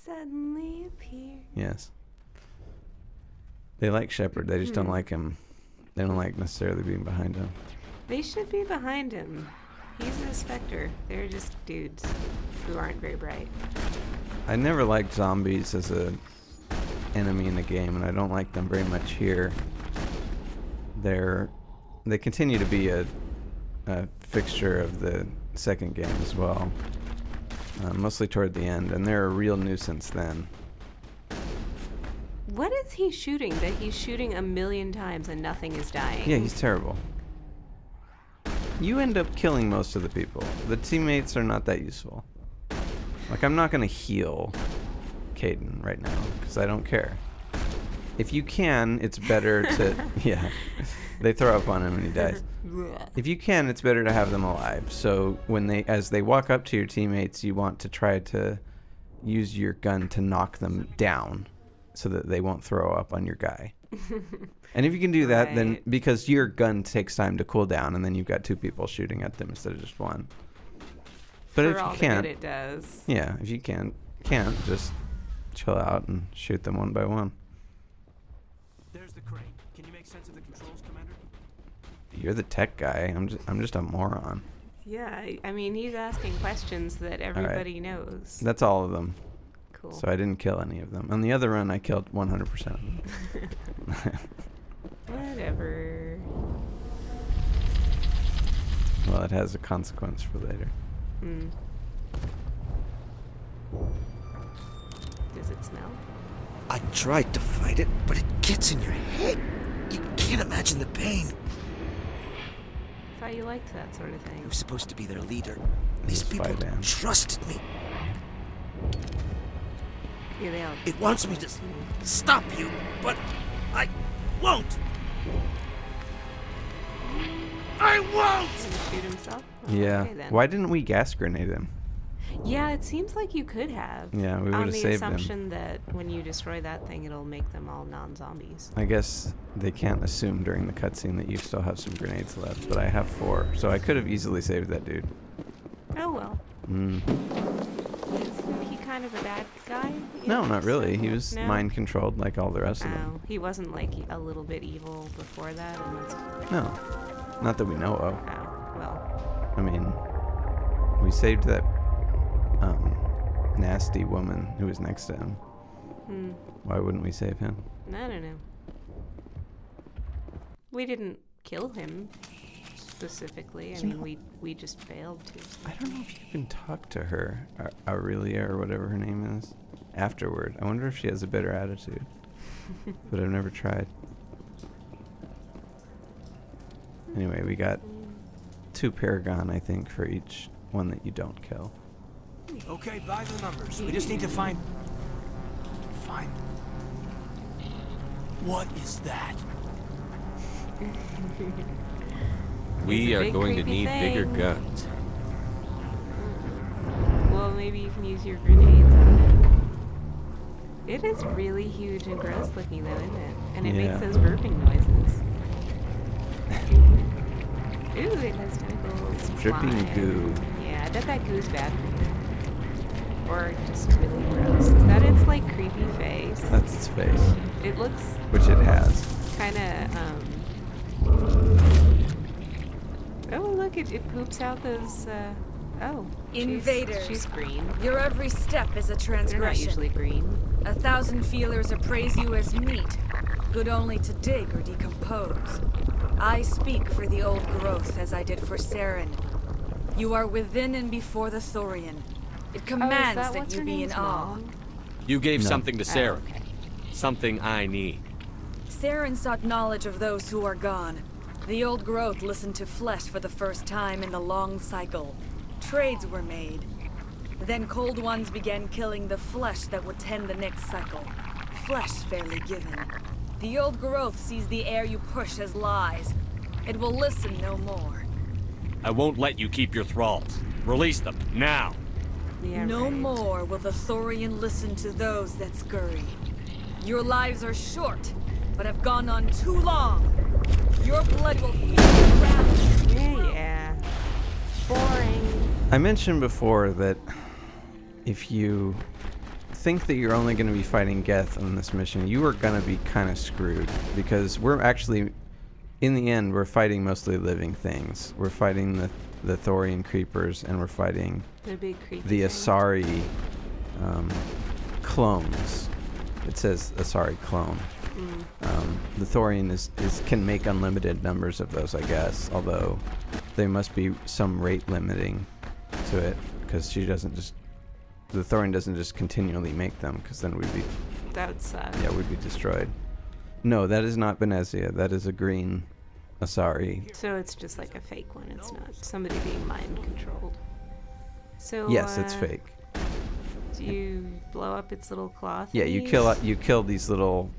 [SPEAKER 12] suddenly appear?
[SPEAKER 11] Yes. They like Shepard. They just don't like him. They don't like necessarily being behind him.
[SPEAKER 12] They should be behind him. He's a Spectre. They're just dudes who aren't very bright.
[SPEAKER 11] I never liked zombies as a enemy in the game, and I don't like them very much here. They continue to be a fixture of the second game as well, mostly toward the end, and they're a real nuisance then.
[SPEAKER 12] What is he shooting that he's shooting 1,000,000 times and nothing is dying?
[SPEAKER 11] Yeah, he's terrible. You end up killing most of the people. The teammates are not that useful. Like, I'm not going to heal Caden right now, because I don't care. If you can, it's better to... Yeah, they throw up on him and he dies. If you can, it's better to have them alive. So as they walk up to your teammates, you want to try to use your gun to knock them down so that they won't throw up on your guy. And if you can do that, then because your gun takes time to cool down, and then you've got 2 people shooting at them instead of just 1. But
[SPEAKER 12] For
[SPEAKER 11] if
[SPEAKER 12] all
[SPEAKER 11] you can't,
[SPEAKER 12] the good it does.
[SPEAKER 11] Yeah, if you can't just chill out and shoot them one by one.
[SPEAKER 16] There's the crane. Can you make sense of the controls, Commander?
[SPEAKER 11] You're the tech guy. I'm just a moron.
[SPEAKER 12] Yeah, I mean, he's asking questions that everybody knows.
[SPEAKER 11] That's all of them.
[SPEAKER 12] Cool.
[SPEAKER 11] So I didn't kill any of them. On the other run, I killed 100% of them.
[SPEAKER 12] Whatever.
[SPEAKER 11] Well, it has a consequence for later.
[SPEAKER 12] Does it smell?
[SPEAKER 5] I tried to fight it, but it gets in your head. You can't imagine the pain.
[SPEAKER 12] I thought you liked that sort of thing.
[SPEAKER 5] I was supposed to be their leader. These people trusted me.
[SPEAKER 12] Yeah, they all
[SPEAKER 5] It wants me to stop you, but I won't. I won't!
[SPEAKER 12] Did he shoot himself? Oh,
[SPEAKER 11] Yeah.
[SPEAKER 12] okay, then.
[SPEAKER 11] Why didn't we gas grenade him?
[SPEAKER 12] Yeah, it seems like you could have.
[SPEAKER 11] Yeah, we would've saved him.
[SPEAKER 12] On the assumption that when you destroy that thing, it'll make them all non-zombies.
[SPEAKER 11] I guess they can't assume during the cutscene that you still have some grenades left, but I have 4, so I could have easily saved that dude.
[SPEAKER 12] Oh well.
[SPEAKER 11] Mm.
[SPEAKER 12] Isn't he kind of a bad guy?
[SPEAKER 11] No, not really. He was
[SPEAKER 12] No?
[SPEAKER 11] mind controlled like all the rest of them.
[SPEAKER 12] Oh, he wasn't like a little bit evil before that, and that's...
[SPEAKER 11] No, not that we know of.
[SPEAKER 12] Oh, well.
[SPEAKER 11] I mean, we saved that nasty woman who was next to him.
[SPEAKER 12] Hmm.
[SPEAKER 11] Why wouldn't we save him?
[SPEAKER 12] I don't know. We didn't kill him specifically. I mean, we just failed to.
[SPEAKER 11] I don't know if you can talk to her, Aurelia or whatever her name is, afterward. I wonder if she has a better attitude. But I've never tried. Anyway, we got 2 Paragon, I think, for each one that you don't kill.
[SPEAKER 16] Okay, by the numbers. We just need to find... What is that?
[SPEAKER 8] We
[SPEAKER 12] It's a
[SPEAKER 8] are
[SPEAKER 12] big,
[SPEAKER 8] going to
[SPEAKER 12] creepy
[SPEAKER 8] need bigger
[SPEAKER 12] thing.
[SPEAKER 8] guns.
[SPEAKER 12] Well, maybe you can use your grenades on it. It is really huge and gross looking, though, isn't it? And it makes those burping noises. Ooh, it has tentacles.
[SPEAKER 11] Dripping
[SPEAKER 12] slime.
[SPEAKER 11] goo.
[SPEAKER 12] Yeah, I bet that goo's bad for you. Or just really gross. Is that its, like, creepy face?
[SPEAKER 11] That's its face.
[SPEAKER 12] It looks...
[SPEAKER 11] Which it has.
[SPEAKER 12] Kinda, Oh, look, it poops out those, Oh.
[SPEAKER 19] Invaders.
[SPEAKER 12] She's green.
[SPEAKER 19] Your every step is a
[SPEAKER 12] They're not
[SPEAKER 19] transgression.
[SPEAKER 12] usually green.
[SPEAKER 19] 1,000 feelers appraise you as meat, good only to dig or decompose. I speak for the old growth as I did for Saren. You are within and before the thorian. It commands
[SPEAKER 12] that
[SPEAKER 19] that
[SPEAKER 12] what's
[SPEAKER 19] you
[SPEAKER 12] her
[SPEAKER 19] be in
[SPEAKER 12] name's
[SPEAKER 19] awe.
[SPEAKER 12] mom?
[SPEAKER 8] You gave
[SPEAKER 11] No.
[SPEAKER 8] something to Sarah. Something I need.
[SPEAKER 19] Saren sought knowledge of those who are gone. The old growth listened to flesh for the first time in the long cycle. Trades were made. Then cold ones began killing the flesh that would tend the next cycle. Flesh fairly given. The old growth sees the air you push as lies. It will listen no more.
[SPEAKER 8] I won't let you keep your thralls. Release them, now.
[SPEAKER 19] No more will the thorian listen to those that scurry. Your lives are short, but have gone on too long. Your blood will feed the ground.
[SPEAKER 12] Yeah. Boring.
[SPEAKER 11] I mentioned before that if you think that you're only going to be fighting Geth on this mission, you are going to be kind of screwed, because we're actually, in the end, we're fighting mostly living things. We're fighting the thorian creepers, and we're fighting
[SPEAKER 12] The big creepy
[SPEAKER 11] the
[SPEAKER 12] thing.
[SPEAKER 11] Asari clones. It says Asari clone. The thorian can make unlimited numbers of those, I guess, although there must be some rate limiting to it, because the thorian doesn't just continually make them, because then we'd be...
[SPEAKER 12] That would suck.
[SPEAKER 11] Yeah, we'd be destroyed. No, that is not Benezia. That is a green Asari.
[SPEAKER 12] So it's just like a fake one. It's not somebody being mind controlled. So
[SPEAKER 11] Yes, it's fake.
[SPEAKER 12] Do you blow up its little claw
[SPEAKER 11] Yeah, you
[SPEAKER 12] thingies?
[SPEAKER 11] kill these little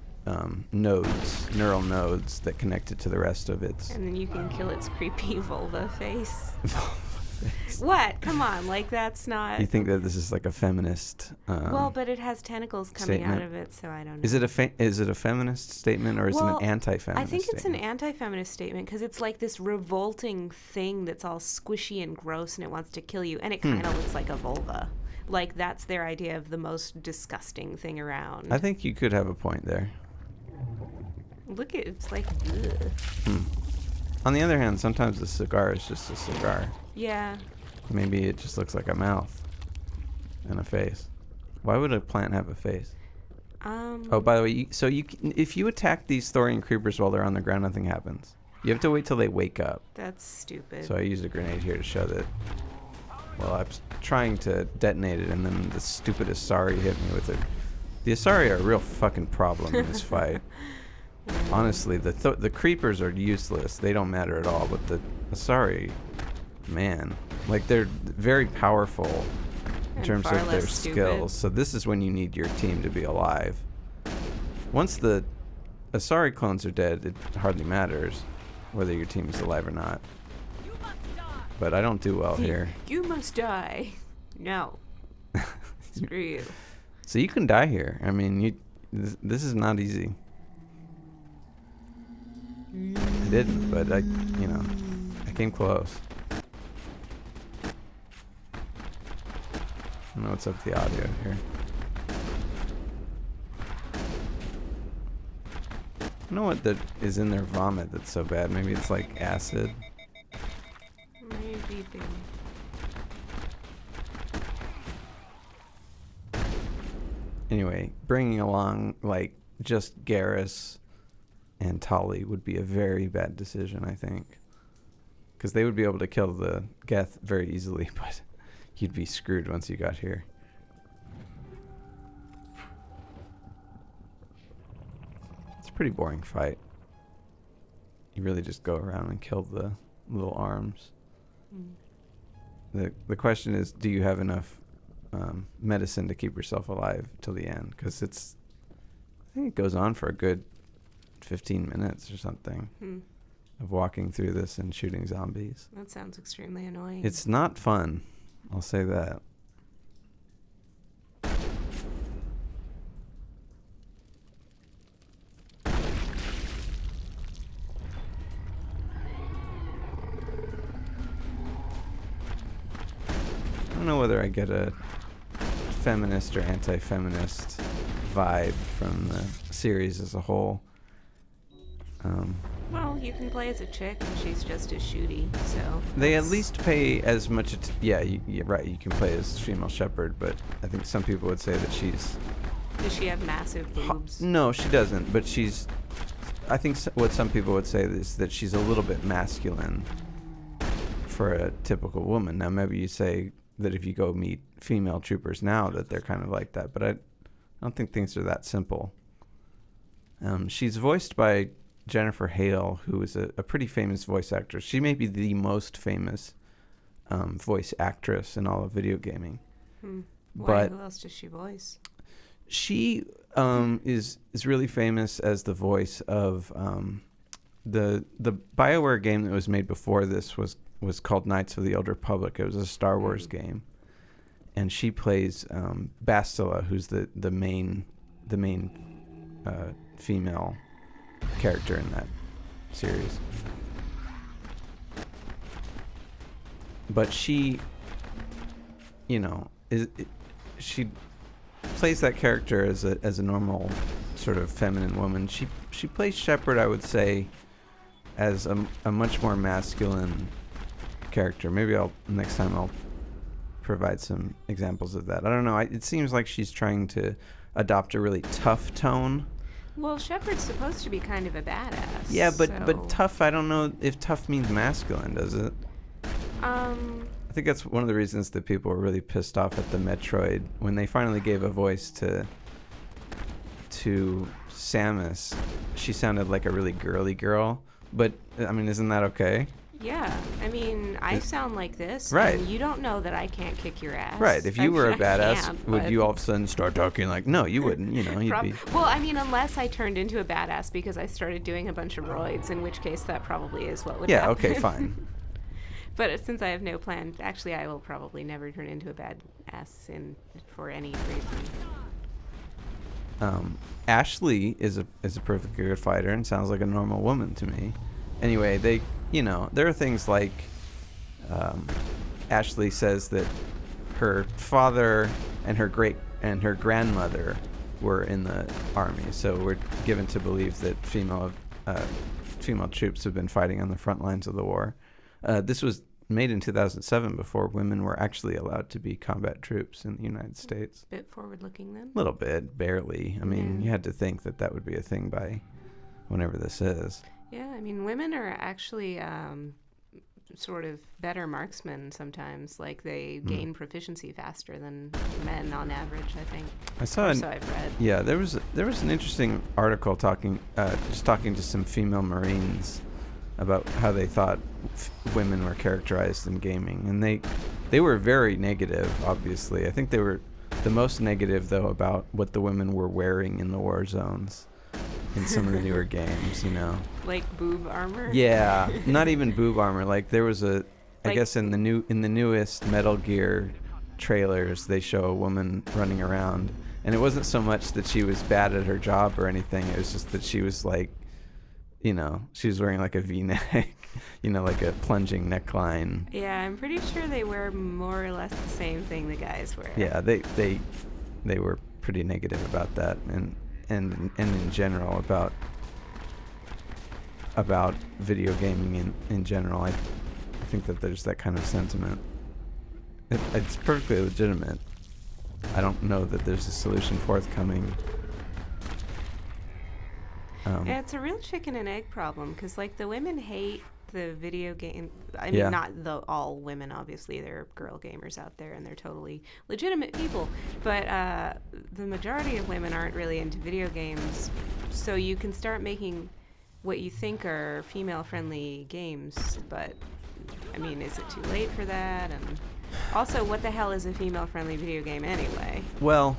[SPEAKER 11] neural nodes that connect it to the rest of its...
[SPEAKER 12] And then you can kill its creepy vulva face. What? Come on, like that's not...
[SPEAKER 11] You think that this is like a feminist...
[SPEAKER 12] well, but it has tentacles coming out
[SPEAKER 11] statement?
[SPEAKER 12] of it, so I don't know.
[SPEAKER 11] Is it a feminist statement, or is it an anti-feminist
[SPEAKER 12] I think it's
[SPEAKER 11] statement?
[SPEAKER 12] an anti-feminist statement, because it's like this revolting thing that's all squishy and gross, and it wants to kill you, and it kind of looks like a vulva. Like, that's their idea of the most disgusting thing around.
[SPEAKER 11] I think you could have a point there.
[SPEAKER 12] Look at it's like, ugh.
[SPEAKER 11] On the other hand, sometimes the cigar is just a cigar.
[SPEAKER 12] Yeah.
[SPEAKER 11] Maybe it just looks like a mouth and a face. Why would a plant have a face? Oh, by the way, if you attack these thorian creepers while they're on the ground, nothing happens. You have to wait till they wake up.
[SPEAKER 12] That's stupid.
[SPEAKER 11] So I used a grenade here to show that. Well, I was trying to detonate it, and then the stupid Asari hit me with it. The Asari are a real fucking problem in this fight. Honestly, the creepers are useless. They don't matter at all. But the Asari, man, like they're very powerful in
[SPEAKER 12] And
[SPEAKER 11] terms
[SPEAKER 12] far
[SPEAKER 11] of their
[SPEAKER 12] less stupid.
[SPEAKER 11] skills. So this is when you need your team to be alive. Once the Asari clones are dead, it hardly matters whether your team is alive or not. But I don't do well here.
[SPEAKER 12] You must die. No. Screw you.
[SPEAKER 11] So you can die here. I mean, this is not easy. I didn't, but I came close. I don't know what's up with the audio here. I don't know what that is in their vomit that's so bad. Maybe it's like acid.
[SPEAKER 12] Maybe.
[SPEAKER 11] Anyway, bringing along like just Garrus and Tali would be a very bad decision, I think, because they would be able to kill the Geth very easily, but you'd be screwed once you got here. It's a pretty boring fight. You really just go around and kill the little arms. The question is, do you have enough medicine to keep yourself alive till the end? Because I think it goes on for a good 15 minutes or something of walking through this and shooting zombies.
[SPEAKER 12] That sounds extremely annoying.
[SPEAKER 11] It's not fun, I'll say that. I don't know whether I get a feminist or anti-feminist vibe from the series as a whole.
[SPEAKER 12] Well, you can play as a chick and she's just as shooty, so...
[SPEAKER 11] They at least pay as much... yeah, you're right, you can play as female shepherd, but I think some people would say that she's...
[SPEAKER 12] Does she have massive boobs?
[SPEAKER 11] No, she doesn't, but she's... I think what some people would say is that she's a little bit masculine for a typical woman. Now, maybe you say that if you go meet female troopers now that they're kind of like that, but I don't think things are that simple. She's voiced by Jennifer Hale, who is a pretty famous voice actress. She may be the most famous voice actress in all of video gaming.
[SPEAKER 12] Why?
[SPEAKER 11] But
[SPEAKER 12] Who else does she voice?
[SPEAKER 11] she is really famous as the voice of the BioWare game that was made before this was called Knights of the Old Republic. It was a Star Wars game, and she plays Bastila, who's the main female character in that series. But she, she plays that character as a normal sort of feminine woman. She plays Shepard, I would say, as a much more masculine character. Maybe next time I'll provide some examples of that. I don't know. It seems like she's trying to adopt a really tough tone.
[SPEAKER 12] Well, Shepard's supposed to be kind of a badass.
[SPEAKER 11] Yeah, but tough, I don't know if tough means masculine, does it? I think that's one of the reasons that people were really pissed off at the Metroid when they finally gave a voice to Samus. She sounded like a really girly girl, but I mean, isn't that okay?
[SPEAKER 12] Yeah, I mean, I sound like this,
[SPEAKER 11] right?
[SPEAKER 12] And you don't know that I can't kick your ass,
[SPEAKER 11] right? If you were a badass, would
[SPEAKER 12] but...
[SPEAKER 11] you all of a sudden start talking like? No, you wouldn't. You'd be.
[SPEAKER 12] Well, I mean, unless I turned into a badass because I started doing a bunch of roids, in which case that probably is what would happen.
[SPEAKER 11] Yeah. Okay. Fine.
[SPEAKER 12] But since I have no plan, actually, I will probably never turn into a badass for any reason.
[SPEAKER 11] Ashley is a perfectly good fighter and sounds like a normal woman to me. Anyway, there are things like Ashley says that her father and her grandmother were in the army, so we're given to believe that female troops have been fighting on the front lines of the war. This was made in 2007, before women were actually allowed to be combat troops in the United States.
[SPEAKER 12] Bit forward-looking then?
[SPEAKER 11] A little bit, barely. I mean, you had to think that would be a thing by whenever this is.
[SPEAKER 12] Yeah, I mean, women are actually sort of better marksmen sometimes. Like, they gain proficiency faster than men on average, I think. So I've read.
[SPEAKER 11] Yeah, there was an interesting article talking to some female Marines about how they thought women were characterized in gaming, and they were very negative, obviously. I think they were the most negative, though, about what the women were wearing in the war zones in some of the newer games,
[SPEAKER 12] Like boob armor?
[SPEAKER 11] Yeah, not even boob armor. Like there was I guess in the newest Metal Gear trailers, they show a woman running around, and it wasn't so much that she was bad at her job or anything. It was just that she was like, you know, she was wearing like a V-neck, you know, like a plunging neckline.
[SPEAKER 12] Yeah, I'm pretty sure they wear more or less the same thing the guys wear.
[SPEAKER 11] Yeah, they were pretty negative about that, and in general about video gaming in general. I think that there's that kind of sentiment. It's perfectly legitimate. I don't know that there's a solution forthcoming.
[SPEAKER 12] Yeah, it's a real chicken and egg problem, because like the women hate the video game. I mean,
[SPEAKER 11] Yeah.
[SPEAKER 12] not all women, obviously. There are girl gamers out there, and they're totally legitimate people. But the majority of women aren't really into video games, so you can start making what you think are female-friendly games. But I mean, is it too late for that? And also, what the hell is a female-friendly video game anyway?
[SPEAKER 11] Well,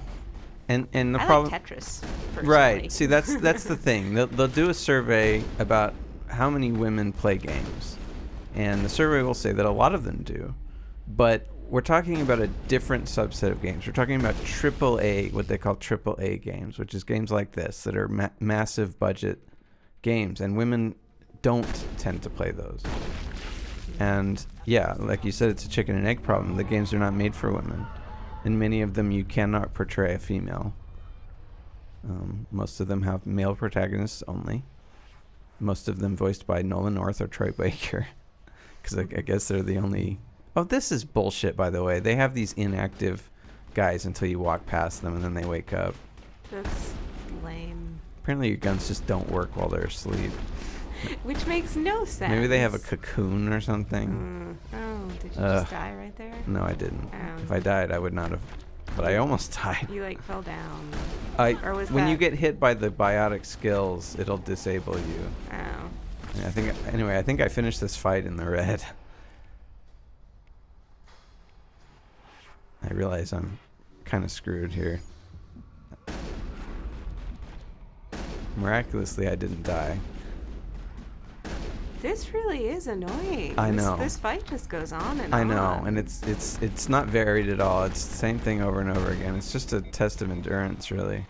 [SPEAKER 11] and the
[SPEAKER 12] I
[SPEAKER 11] problem.
[SPEAKER 12] like Tetris, personally.
[SPEAKER 11] Right. See, that's the thing. They'll do a survey about how many women play games, and the survey will say that a lot of them do, but we're talking about a different subset of games. We're talking about AAA, what they call AAA games, which is games like this that are massive budget games, and women don't tend to play those. And yeah, like you said, it's a chicken and egg problem. The games are not made for women. In many of them, you cannot portray a female. Most of them have male protagonists only. Most of them voiced by Nolan North or Troy Baker. Because I guess they're the only... Oh, this is bullshit, by the way. They have these inactive guys until you walk past them and then they wake up.
[SPEAKER 12] That's lame.
[SPEAKER 11] Apparently your guns just don't work while they're asleep.
[SPEAKER 12] Which makes no sense.
[SPEAKER 11] Maybe they have a cocoon or something.
[SPEAKER 12] Oh, did you just die right there?
[SPEAKER 11] No, I didn't. If I died, I would not have. But I almost died.
[SPEAKER 12] You like fell down.
[SPEAKER 11] Or was when you get hit by the biotic skills, it'll disable you.
[SPEAKER 12] Oh.
[SPEAKER 11] And I think I finished this fight in the red. I realize I'm kind of screwed here. Miraculously, I didn't die.
[SPEAKER 12] This really is annoying.
[SPEAKER 11] I know.
[SPEAKER 12] This fight just goes on and on.
[SPEAKER 11] I know, and it's not varied at all. It's the same thing over and over again. It's just a test of endurance, really.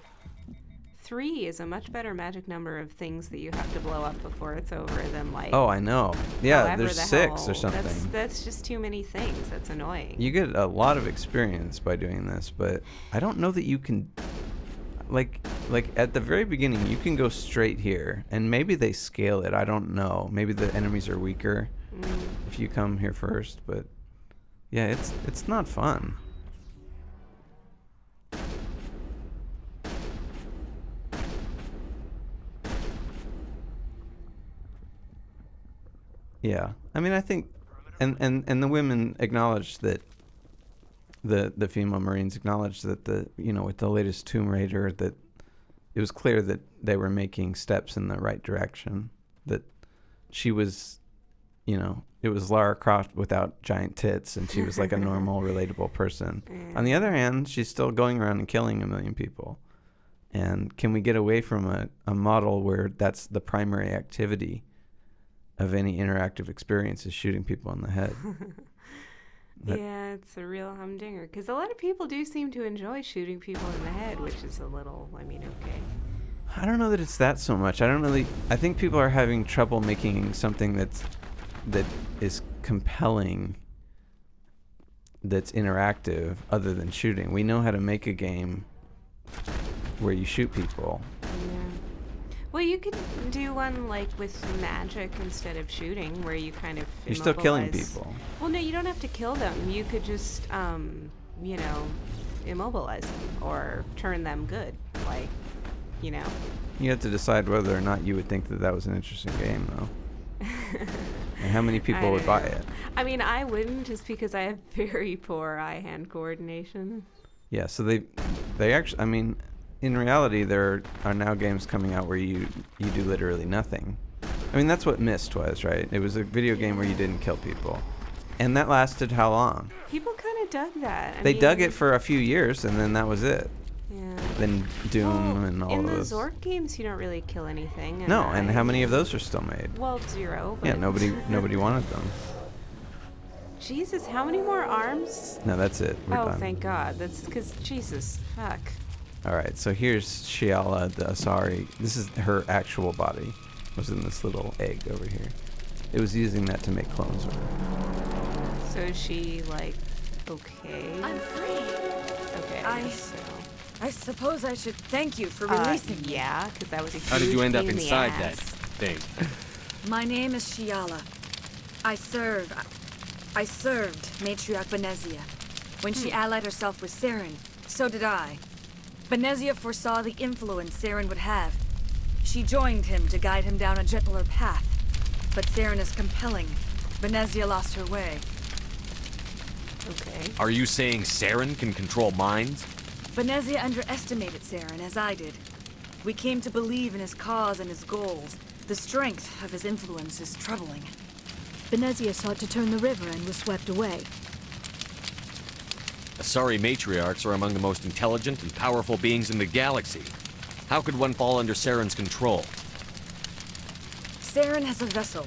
[SPEAKER 12] 3 is a much better magic number of things that you have to blow up before it's over than like.
[SPEAKER 11] Oh, I know. Yeah,
[SPEAKER 12] however
[SPEAKER 11] there's
[SPEAKER 12] the
[SPEAKER 11] 6
[SPEAKER 12] hell.
[SPEAKER 11] or something.
[SPEAKER 12] That's just too many things. That's annoying.
[SPEAKER 11] You get a lot of experience by doing this, but I don't know that you can. Like at the very beginning, you can go straight here, and maybe they scale it. I don't know. Maybe the enemies are weaker if you come here first, but yeah, it's not fun. Yeah, I mean, I think, and the women acknowledged that. The female Marines acknowledged that with the latest Tomb Raider, that it was clear that they were making steps in the right direction. That she was, it was Lara Croft without giant tits, and she was like a normal, relatable person. On the other hand, she's still going around and killing 1 million people. And can we get away from a model where that's the primary activity of any interactive experience is shooting people in the head?
[SPEAKER 12] Yeah, it's a real humdinger. Because a lot of people do seem to enjoy shooting people in the head, which is a little, okay.
[SPEAKER 11] I don't know that it's that so much. I think people are having trouble making something that is compelling, that's interactive, other than shooting. We know how to make a game where you shoot people.
[SPEAKER 12] Yeah. Well, you could do one like with magic instead of shooting, where you kind of
[SPEAKER 11] You're still killing
[SPEAKER 12] immobilize-
[SPEAKER 11] people.
[SPEAKER 12] Well, no, you don't have to kill them. You could just, immobilize them or turn them good,
[SPEAKER 11] You have to decide whether or not you would think that was an interesting game, though. And how many people would buy it?
[SPEAKER 12] I mean, I wouldn't, just because I have very poor eye-hand coordination.
[SPEAKER 11] Yeah, so they actually, I mean, in reality, there are now games coming out where you do literally nothing. I mean, that's what Myst was, right? It was a video game where you didn't kill people. And that lasted how long?
[SPEAKER 12] People kind of dug that.
[SPEAKER 11] They dug it for a few years, and then that was it.
[SPEAKER 12] Yeah.
[SPEAKER 11] Then Doom and all
[SPEAKER 12] in
[SPEAKER 11] of
[SPEAKER 12] the
[SPEAKER 11] those.
[SPEAKER 12] Zork games, you don't really kill anything. And
[SPEAKER 11] No, and how many of those are still made?
[SPEAKER 12] Well, 0.
[SPEAKER 11] Yeah,
[SPEAKER 12] But
[SPEAKER 11] nobody wanted them.
[SPEAKER 12] Jesus, how many more arms?
[SPEAKER 11] No, that's it. We're done.
[SPEAKER 12] Thank God. That's because, Jesus, fuck.
[SPEAKER 11] Alright, so here's Shiala the Asari. This is her actual body. Was in this little egg over here. It was using that to make clones of her.
[SPEAKER 12] So is she, like, okay?
[SPEAKER 19] I'm free.
[SPEAKER 12] Okay,
[SPEAKER 19] I suppose I should thank you for releasing me.
[SPEAKER 12] Yeah, because that was a huge
[SPEAKER 8] How did you end up
[SPEAKER 12] pain in the
[SPEAKER 8] inside
[SPEAKER 12] ass.
[SPEAKER 8] that thing?
[SPEAKER 19] My name is Shiala. I served Matriarch Benezia. When she allied herself with Saren, so did I. Benezia foresaw the influence Saren would have. She joined him to guide him down a gentler path. But Saren is compelling. Benezia lost her way.
[SPEAKER 12] Okay.
[SPEAKER 8] Are you saying Saren can control minds?
[SPEAKER 19] Benezia underestimated Saren, as I did. We came to believe in his cause and his goals. The strength of his influence is troubling.
[SPEAKER 18] Benezia sought to turn the river and was swept away.
[SPEAKER 8] Asari matriarchs are among the most intelligent and powerful beings in the galaxy. How could one fall under Saren's control?
[SPEAKER 19] Saren has a vessel,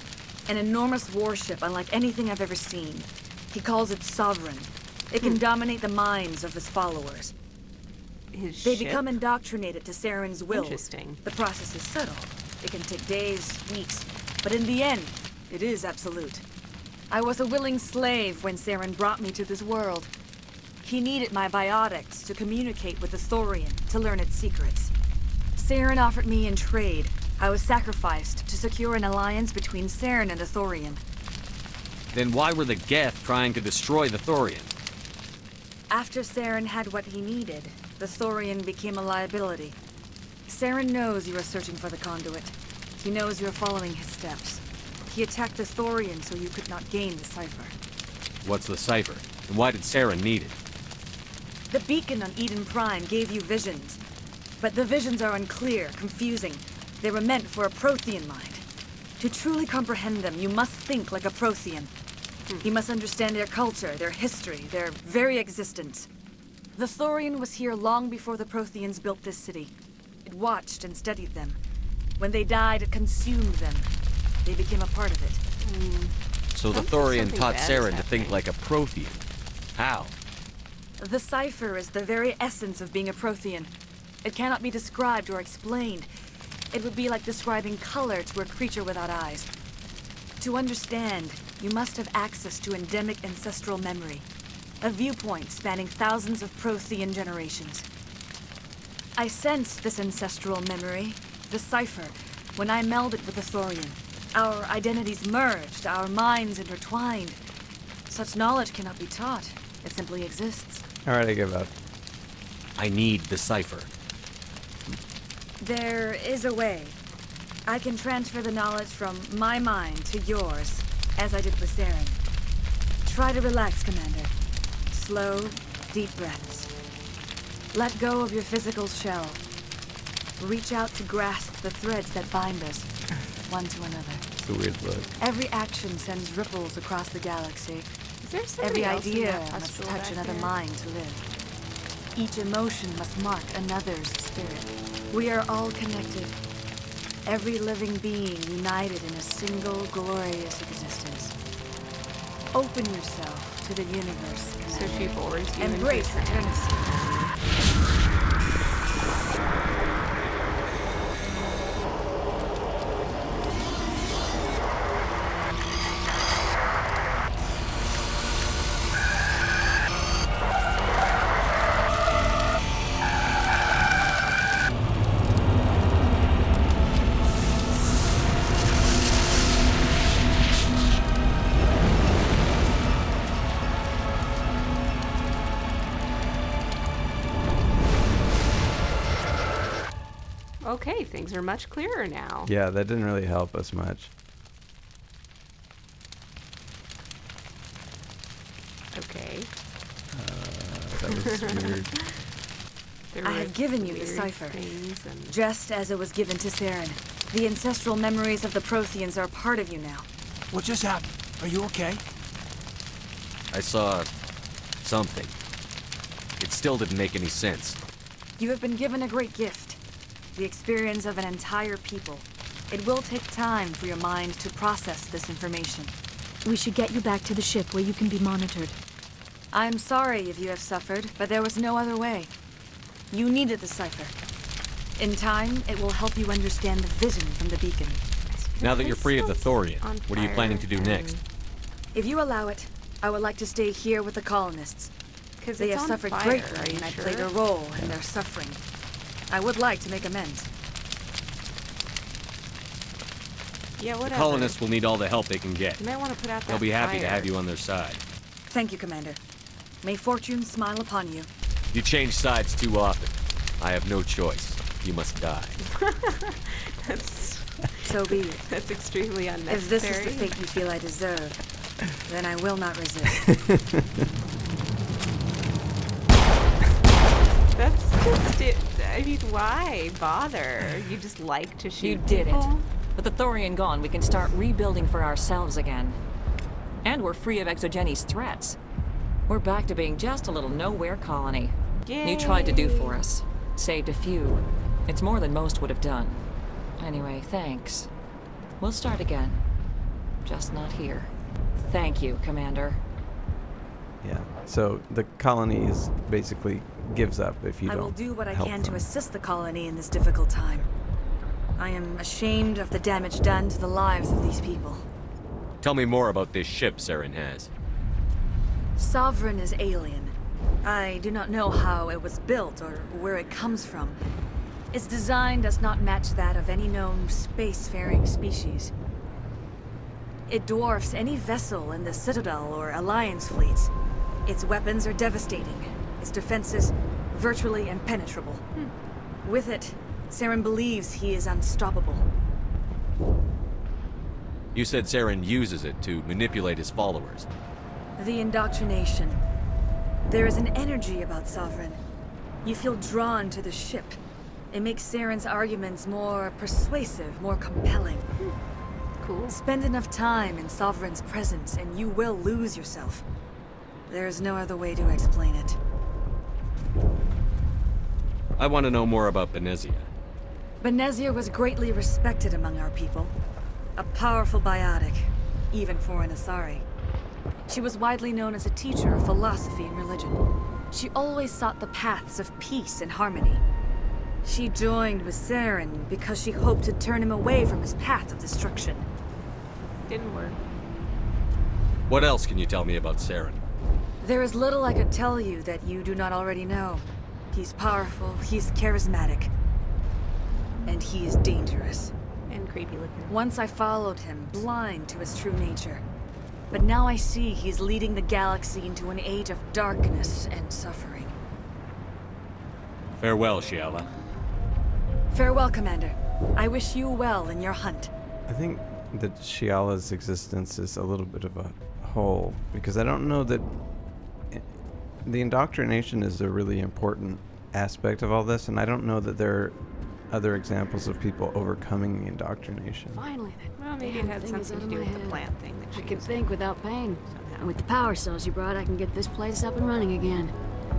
[SPEAKER 19] an enormous warship unlike anything I've ever seen. He calls it Sovereign. It can dominate the minds of his followers. They become indoctrinated to Saren's will.
[SPEAKER 12] Interesting.
[SPEAKER 19] The process is subtle. It can take days, weeks, but in the end, it is absolute. I was a willing slave when Saren brought me to this world. He needed my biotics to communicate with the thorian, to learn its secrets. Saren offered me in trade. I was sacrificed to secure an alliance between Saren and the thorian.
[SPEAKER 8] Then why were the Geth trying to destroy the thorian?
[SPEAKER 19] After Saren had what he needed, the thorian became a liability. Saren knows you are searching for the conduit. He knows you are following his steps. He attacked the thorian so you could not gain the cipher.
[SPEAKER 8] What's the cipher? And why did Saren need it?
[SPEAKER 19] The beacon on Eden Prime gave you visions. But the visions are unclear, confusing. They were meant for a Prothean mind. To truly comprehend them, you must think like a Prothean. You must understand their culture, their history, their very existence. The thorian was here long before the Protheans built this city. It watched and studied them. When they died, it consumed them. They became a part of it.
[SPEAKER 8] So the thorian taught Saren to think like a Prothean. How?
[SPEAKER 19] The cipher is the very essence of being a Prothean. It cannot be described or explained. It would be like describing color to a creature without eyes. To understand, you must have access to endemic ancestral memory, a viewpoint spanning thousands of Prothean generations. I sensed this ancestral memory, the cipher, when I melded with the thorian. Our identities merged, our minds intertwined. Such knowledge cannot be taught. It simply exists.
[SPEAKER 11] Alright, I give up.
[SPEAKER 8] I need the cipher.
[SPEAKER 19] There is a way. I can transfer the knowledge from my mind to yours, as I did with Saren. Try to relax, Commander. Slow, deep breaths. Let go of your physical shell. Reach out to grasp the threads that bind us, one to another.
[SPEAKER 11] It's a weird look.
[SPEAKER 19] Every action sends ripples across the galaxy.
[SPEAKER 12] Is there somebody
[SPEAKER 19] Every
[SPEAKER 12] else in
[SPEAKER 19] idea
[SPEAKER 12] that
[SPEAKER 19] must
[SPEAKER 12] hospital
[SPEAKER 19] touch
[SPEAKER 12] back
[SPEAKER 19] another
[SPEAKER 12] there?
[SPEAKER 19] mind to live. Each emotion must mark another's spirit. We are all connected. Every living being united in a single glorious existence. Open yourself to the universe.
[SPEAKER 12] So she bores you.
[SPEAKER 19] Embrace eternity.
[SPEAKER 12] Okay, things are much clearer now.
[SPEAKER 11] Yeah, that didn't really help us much.
[SPEAKER 12] Okay.
[SPEAKER 11] That was weird.
[SPEAKER 19] I have given you the cipher, just as it was given to Saren. The ancestral memories of the Protheans are part of you now.
[SPEAKER 16] What just happened? Are you okay?
[SPEAKER 8] I saw something. It still didn't make any sense.
[SPEAKER 19] You have been given a great gift. The experience of an entire people. It will take time for your mind to process this information.
[SPEAKER 18] We should get you back to the ship where you can be monitored.
[SPEAKER 19] I'm sorry if you have suffered, but there was no other way. You needed the cipher. In time, it will help you understand the vision from the beacon.
[SPEAKER 8] Now that you're free of the thorian, what are you planning to do next?
[SPEAKER 19] If you allow it, I would like to stay here with the colonists. They have suffered greatly, and I played a role in their suffering. I would like to make amends.
[SPEAKER 12] Yeah,
[SPEAKER 8] The
[SPEAKER 12] whatever.
[SPEAKER 8] colonists will need all the help they can get.
[SPEAKER 12] You might want to put out that
[SPEAKER 8] They'll be happy to
[SPEAKER 12] fire.
[SPEAKER 8] have you on their side.
[SPEAKER 19] Thank you, Commander. May fortune smile upon you.
[SPEAKER 8] You change sides too often. I have no choice. You must die.
[SPEAKER 12] That's
[SPEAKER 19] So be it.
[SPEAKER 12] That's extremely unnecessary.
[SPEAKER 19] If this is the fate you feel I deserve, then I will not resist.
[SPEAKER 12] That's just it. I mean, why bother? You just like to shoot
[SPEAKER 4] You did
[SPEAKER 12] people?
[SPEAKER 4] it. With the thorian gone, we can start rebuilding for ourselves again. And we're free of Exogenes' threats. We're back to being just a little nowhere colony. You tried to do for us. Saved a few. It's more than most would have done. Anyway, thanks. We'll start again. Just not here. Thank you, Commander.
[SPEAKER 11] Yeah. So the colony is basically gives up if you
[SPEAKER 19] I
[SPEAKER 11] don't
[SPEAKER 19] will do what I
[SPEAKER 11] help
[SPEAKER 19] can
[SPEAKER 11] them.
[SPEAKER 19] to assist the colony in this difficult time. I am ashamed of the damage done to the lives of these people.
[SPEAKER 8] Tell me more about this ship Saren has.
[SPEAKER 19] Sovereign is alien. I do not know how it was built or where it comes from. Its design does not match that of any known spacefaring species. It dwarfs any vessel in the Citadel or Alliance fleets. Its weapons are devastating. Its defenses virtually impenetrable. With it, Saren believes he is unstoppable.
[SPEAKER 8] You said Saren uses it to manipulate his followers.
[SPEAKER 19] The indoctrination. There is an energy about Sovereign. You feel drawn to the ship. It makes Saren's arguments more persuasive, more compelling.
[SPEAKER 12] Cool.
[SPEAKER 19] Spend enough time in Sovereign's presence and you will lose yourself. There is no other way to explain it.
[SPEAKER 8] I want to know more about Benezia.
[SPEAKER 19] Benezia was greatly respected among our people. A powerful biotic, even for an Asari. She was widely known as a teacher of philosophy and religion. She always sought the paths of peace and harmony. She joined with Saren because she hoped to turn him away from his path of destruction.
[SPEAKER 12] Didn't work.
[SPEAKER 8] What else can you tell me about Saren?
[SPEAKER 19] There is little I could tell you that you do not already know. He's powerful, he's charismatic, and he is dangerous.
[SPEAKER 12] And creepy looking.
[SPEAKER 19] Once I followed him, blind to his true nature. But now I see he's leading the galaxy into an age of darkness and suffering.
[SPEAKER 8] Farewell, Shiala.
[SPEAKER 19] Farewell, Commander. I wish you well in your hunt.
[SPEAKER 11] I think that Shiala's existence is a little bit of a hole, because I don't know that the indoctrination is a really important aspect of all this, and I don't know that there are other examples of people overcoming the indoctrination.
[SPEAKER 18] Finally, then.
[SPEAKER 12] Well, maybe it had something to do with the plant thing that she
[SPEAKER 18] I can
[SPEAKER 12] was
[SPEAKER 18] think without pain.
[SPEAKER 12] somehow.
[SPEAKER 18] And with the power cells you brought, I can get this place up and running again.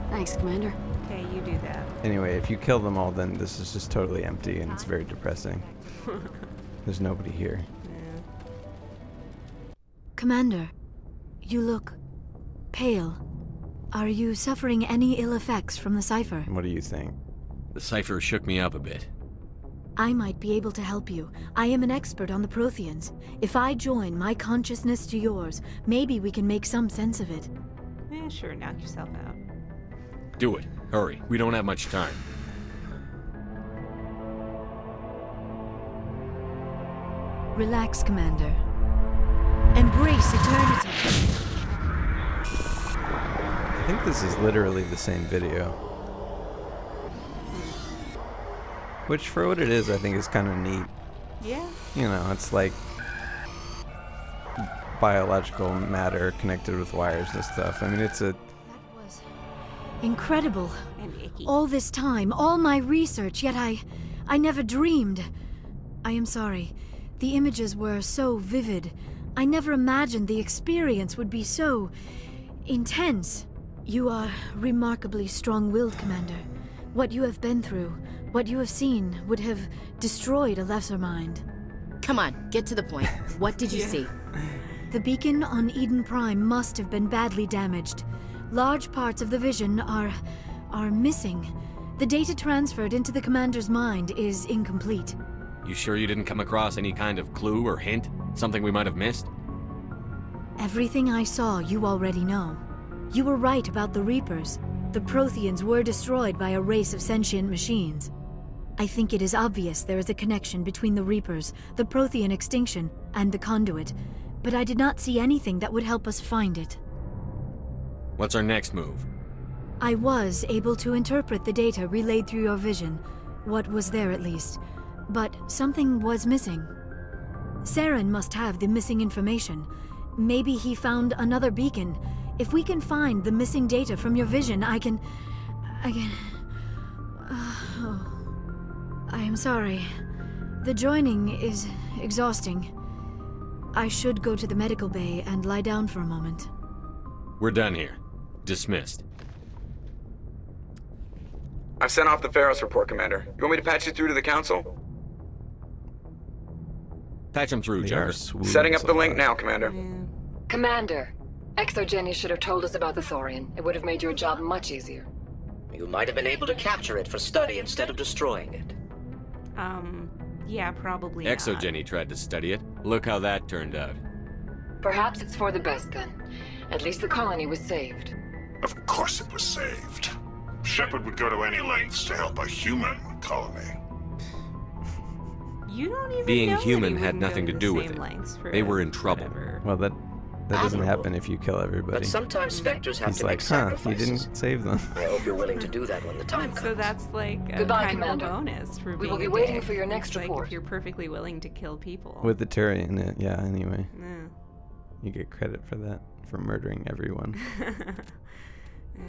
[SPEAKER 18] Thanks, Commander.
[SPEAKER 12] Okay, you do that.
[SPEAKER 11] Anyway, if you kill them all, then this is just totally empty, and it's very depressing. There's nobody here.
[SPEAKER 18] Commander, you look pale. Are you suffering any ill effects from the cipher?
[SPEAKER 11] What do you think?
[SPEAKER 8] The cipher shook me up a bit.
[SPEAKER 18] I might be able to help you. I am an expert on the Protheans. If I join my consciousness to yours, maybe we can make some sense of it.
[SPEAKER 12] Yeah, sure, knock yourself out.
[SPEAKER 8] Do it. Hurry. We don't have much time.
[SPEAKER 18] Relax, Commander. Embrace eternity.
[SPEAKER 11] I think this is literally the same video. Which, for what it is, I think is kind of neat.
[SPEAKER 12] Yeah.
[SPEAKER 11] You know, it's like biological matter connected with wires and stuff. I mean, it's a...
[SPEAKER 18] Incredible.
[SPEAKER 12] And icky.
[SPEAKER 18] All this time, all my research, yet I never dreamed. I am sorry. The images were so vivid. I never imagined the experience would be so intense. You are remarkably strong-willed, Commander. What you have been through, what you have seen, would have destroyed a lesser mind.
[SPEAKER 20] Come on, get to the point. What did you see?
[SPEAKER 18] The beacon on Eden Prime must have been badly damaged. Large parts of the vision are missing. The data transferred into the commander's mind is incomplete.
[SPEAKER 8] You sure you didn't come across any kind of clue or hint? Something we might have missed?
[SPEAKER 18] Everything I saw you already know. You were right about the Reapers. The Protheans were destroyed by a race of sentient machines. I think it is obvious there is a connection between the Reapers, the Prothean extinction, and the Conduit, but I did not see anything that would help us find it.
[SPEAKER 8] What's our next move?
[SPEAKER 18] I was able to interpret the data relayed through your vision, what was there at least, but something was missing. Saren must have the missing information. Maybe he found another beacon. If we can find the missing data from your vision, I can... I am sorry. The joining is exhausting. I should go to the medical bay and lie down for a moment.
[SPEAKER 8] We're done here. Dismissed.
[SPEAKER 15] I've sent off the Pharos report, Commander. You want me to patch you through to the Council?
[SPEAKER 8] Patch him through, Joker.
[SPEAKER 15] Setting up the link now, Commander.
[SPEAKER 20] Commander, Exogeny should have told us about the thorian. It would have made your job much easier.
[SPEAKER 16] You might have been able to capture it for study instead of destroying it.
[SPEAKER 12] Yeah, probably not.
[SPEAKER 8] Exogeny tried to study it. Look how that turned out.
[SPEAKER 20] Perhaps it's for the best then. At least the colony was saved.
[SPEAKER 13] Of course it was saved. Shepard would go to any lengths to help a human colony.
[SPEAKER 12] You don't even
[SPEAKER 8] Being
[SPEAKER 12] know that
[SPEAKER 8] human
[SPEAKER 12] he
[SPEAKER 8] had
[SPEAKER 12] wouldn't
[SPEAKER 8] nothing
[SPEAKER 12] go
[SPEAKER 8] to
[SPEAKER 12] the
[SPEAKER 8] do with
[SPEAKER 12] same
[SPEAKER 8] it.
[SPEAKER 12] lengths for
[SPEAKER 8] They were in trouble.
[SPEAKER 12] whatever.
[SPEAKER 11] Well, that doesn't happen if you kill everybody.
[SPEAKER 16] But sometimes Spectres have
[SPEAKER 11] He's
[SPEAKER 16] to
[SPEAKER 11] like,
[SPEAKER 16] make
[SPEAKER 11] huh, you
[SPEAKER 16] sacrifices.
[SPEAKER 11] didn't save them.
[SPEAKER 16] I hope you're willing to do that when the time comes.
[SPEAKER 12] So that's like a
[SPEAKER 20] Goodbye,
[SPEAKER 12] kind
[SPEAKER 20] Commander.
[SPEAKER 12] of a bonus for
[SPEAKER 20] We
[SPEAKER 12] being
[SPEAKER 20] will be
[SPEAKER 12] a
[SPEAKER 20] waiting
[SPEAKER 12] dick.
[SPEAKER 20] for your next
[SPEAKER 12] It's like
[SPEAKER 20] report.
[SPEAKER 12] if you're perfectly willing to kill people.
[SPEAKER 11] With the Thorian, yeah, anyway.
[SPEAKER 12] Yeah.
[SPEAKER 11] You get credit for that, for murdering everyone.
[SPEAKER 12] Yeah.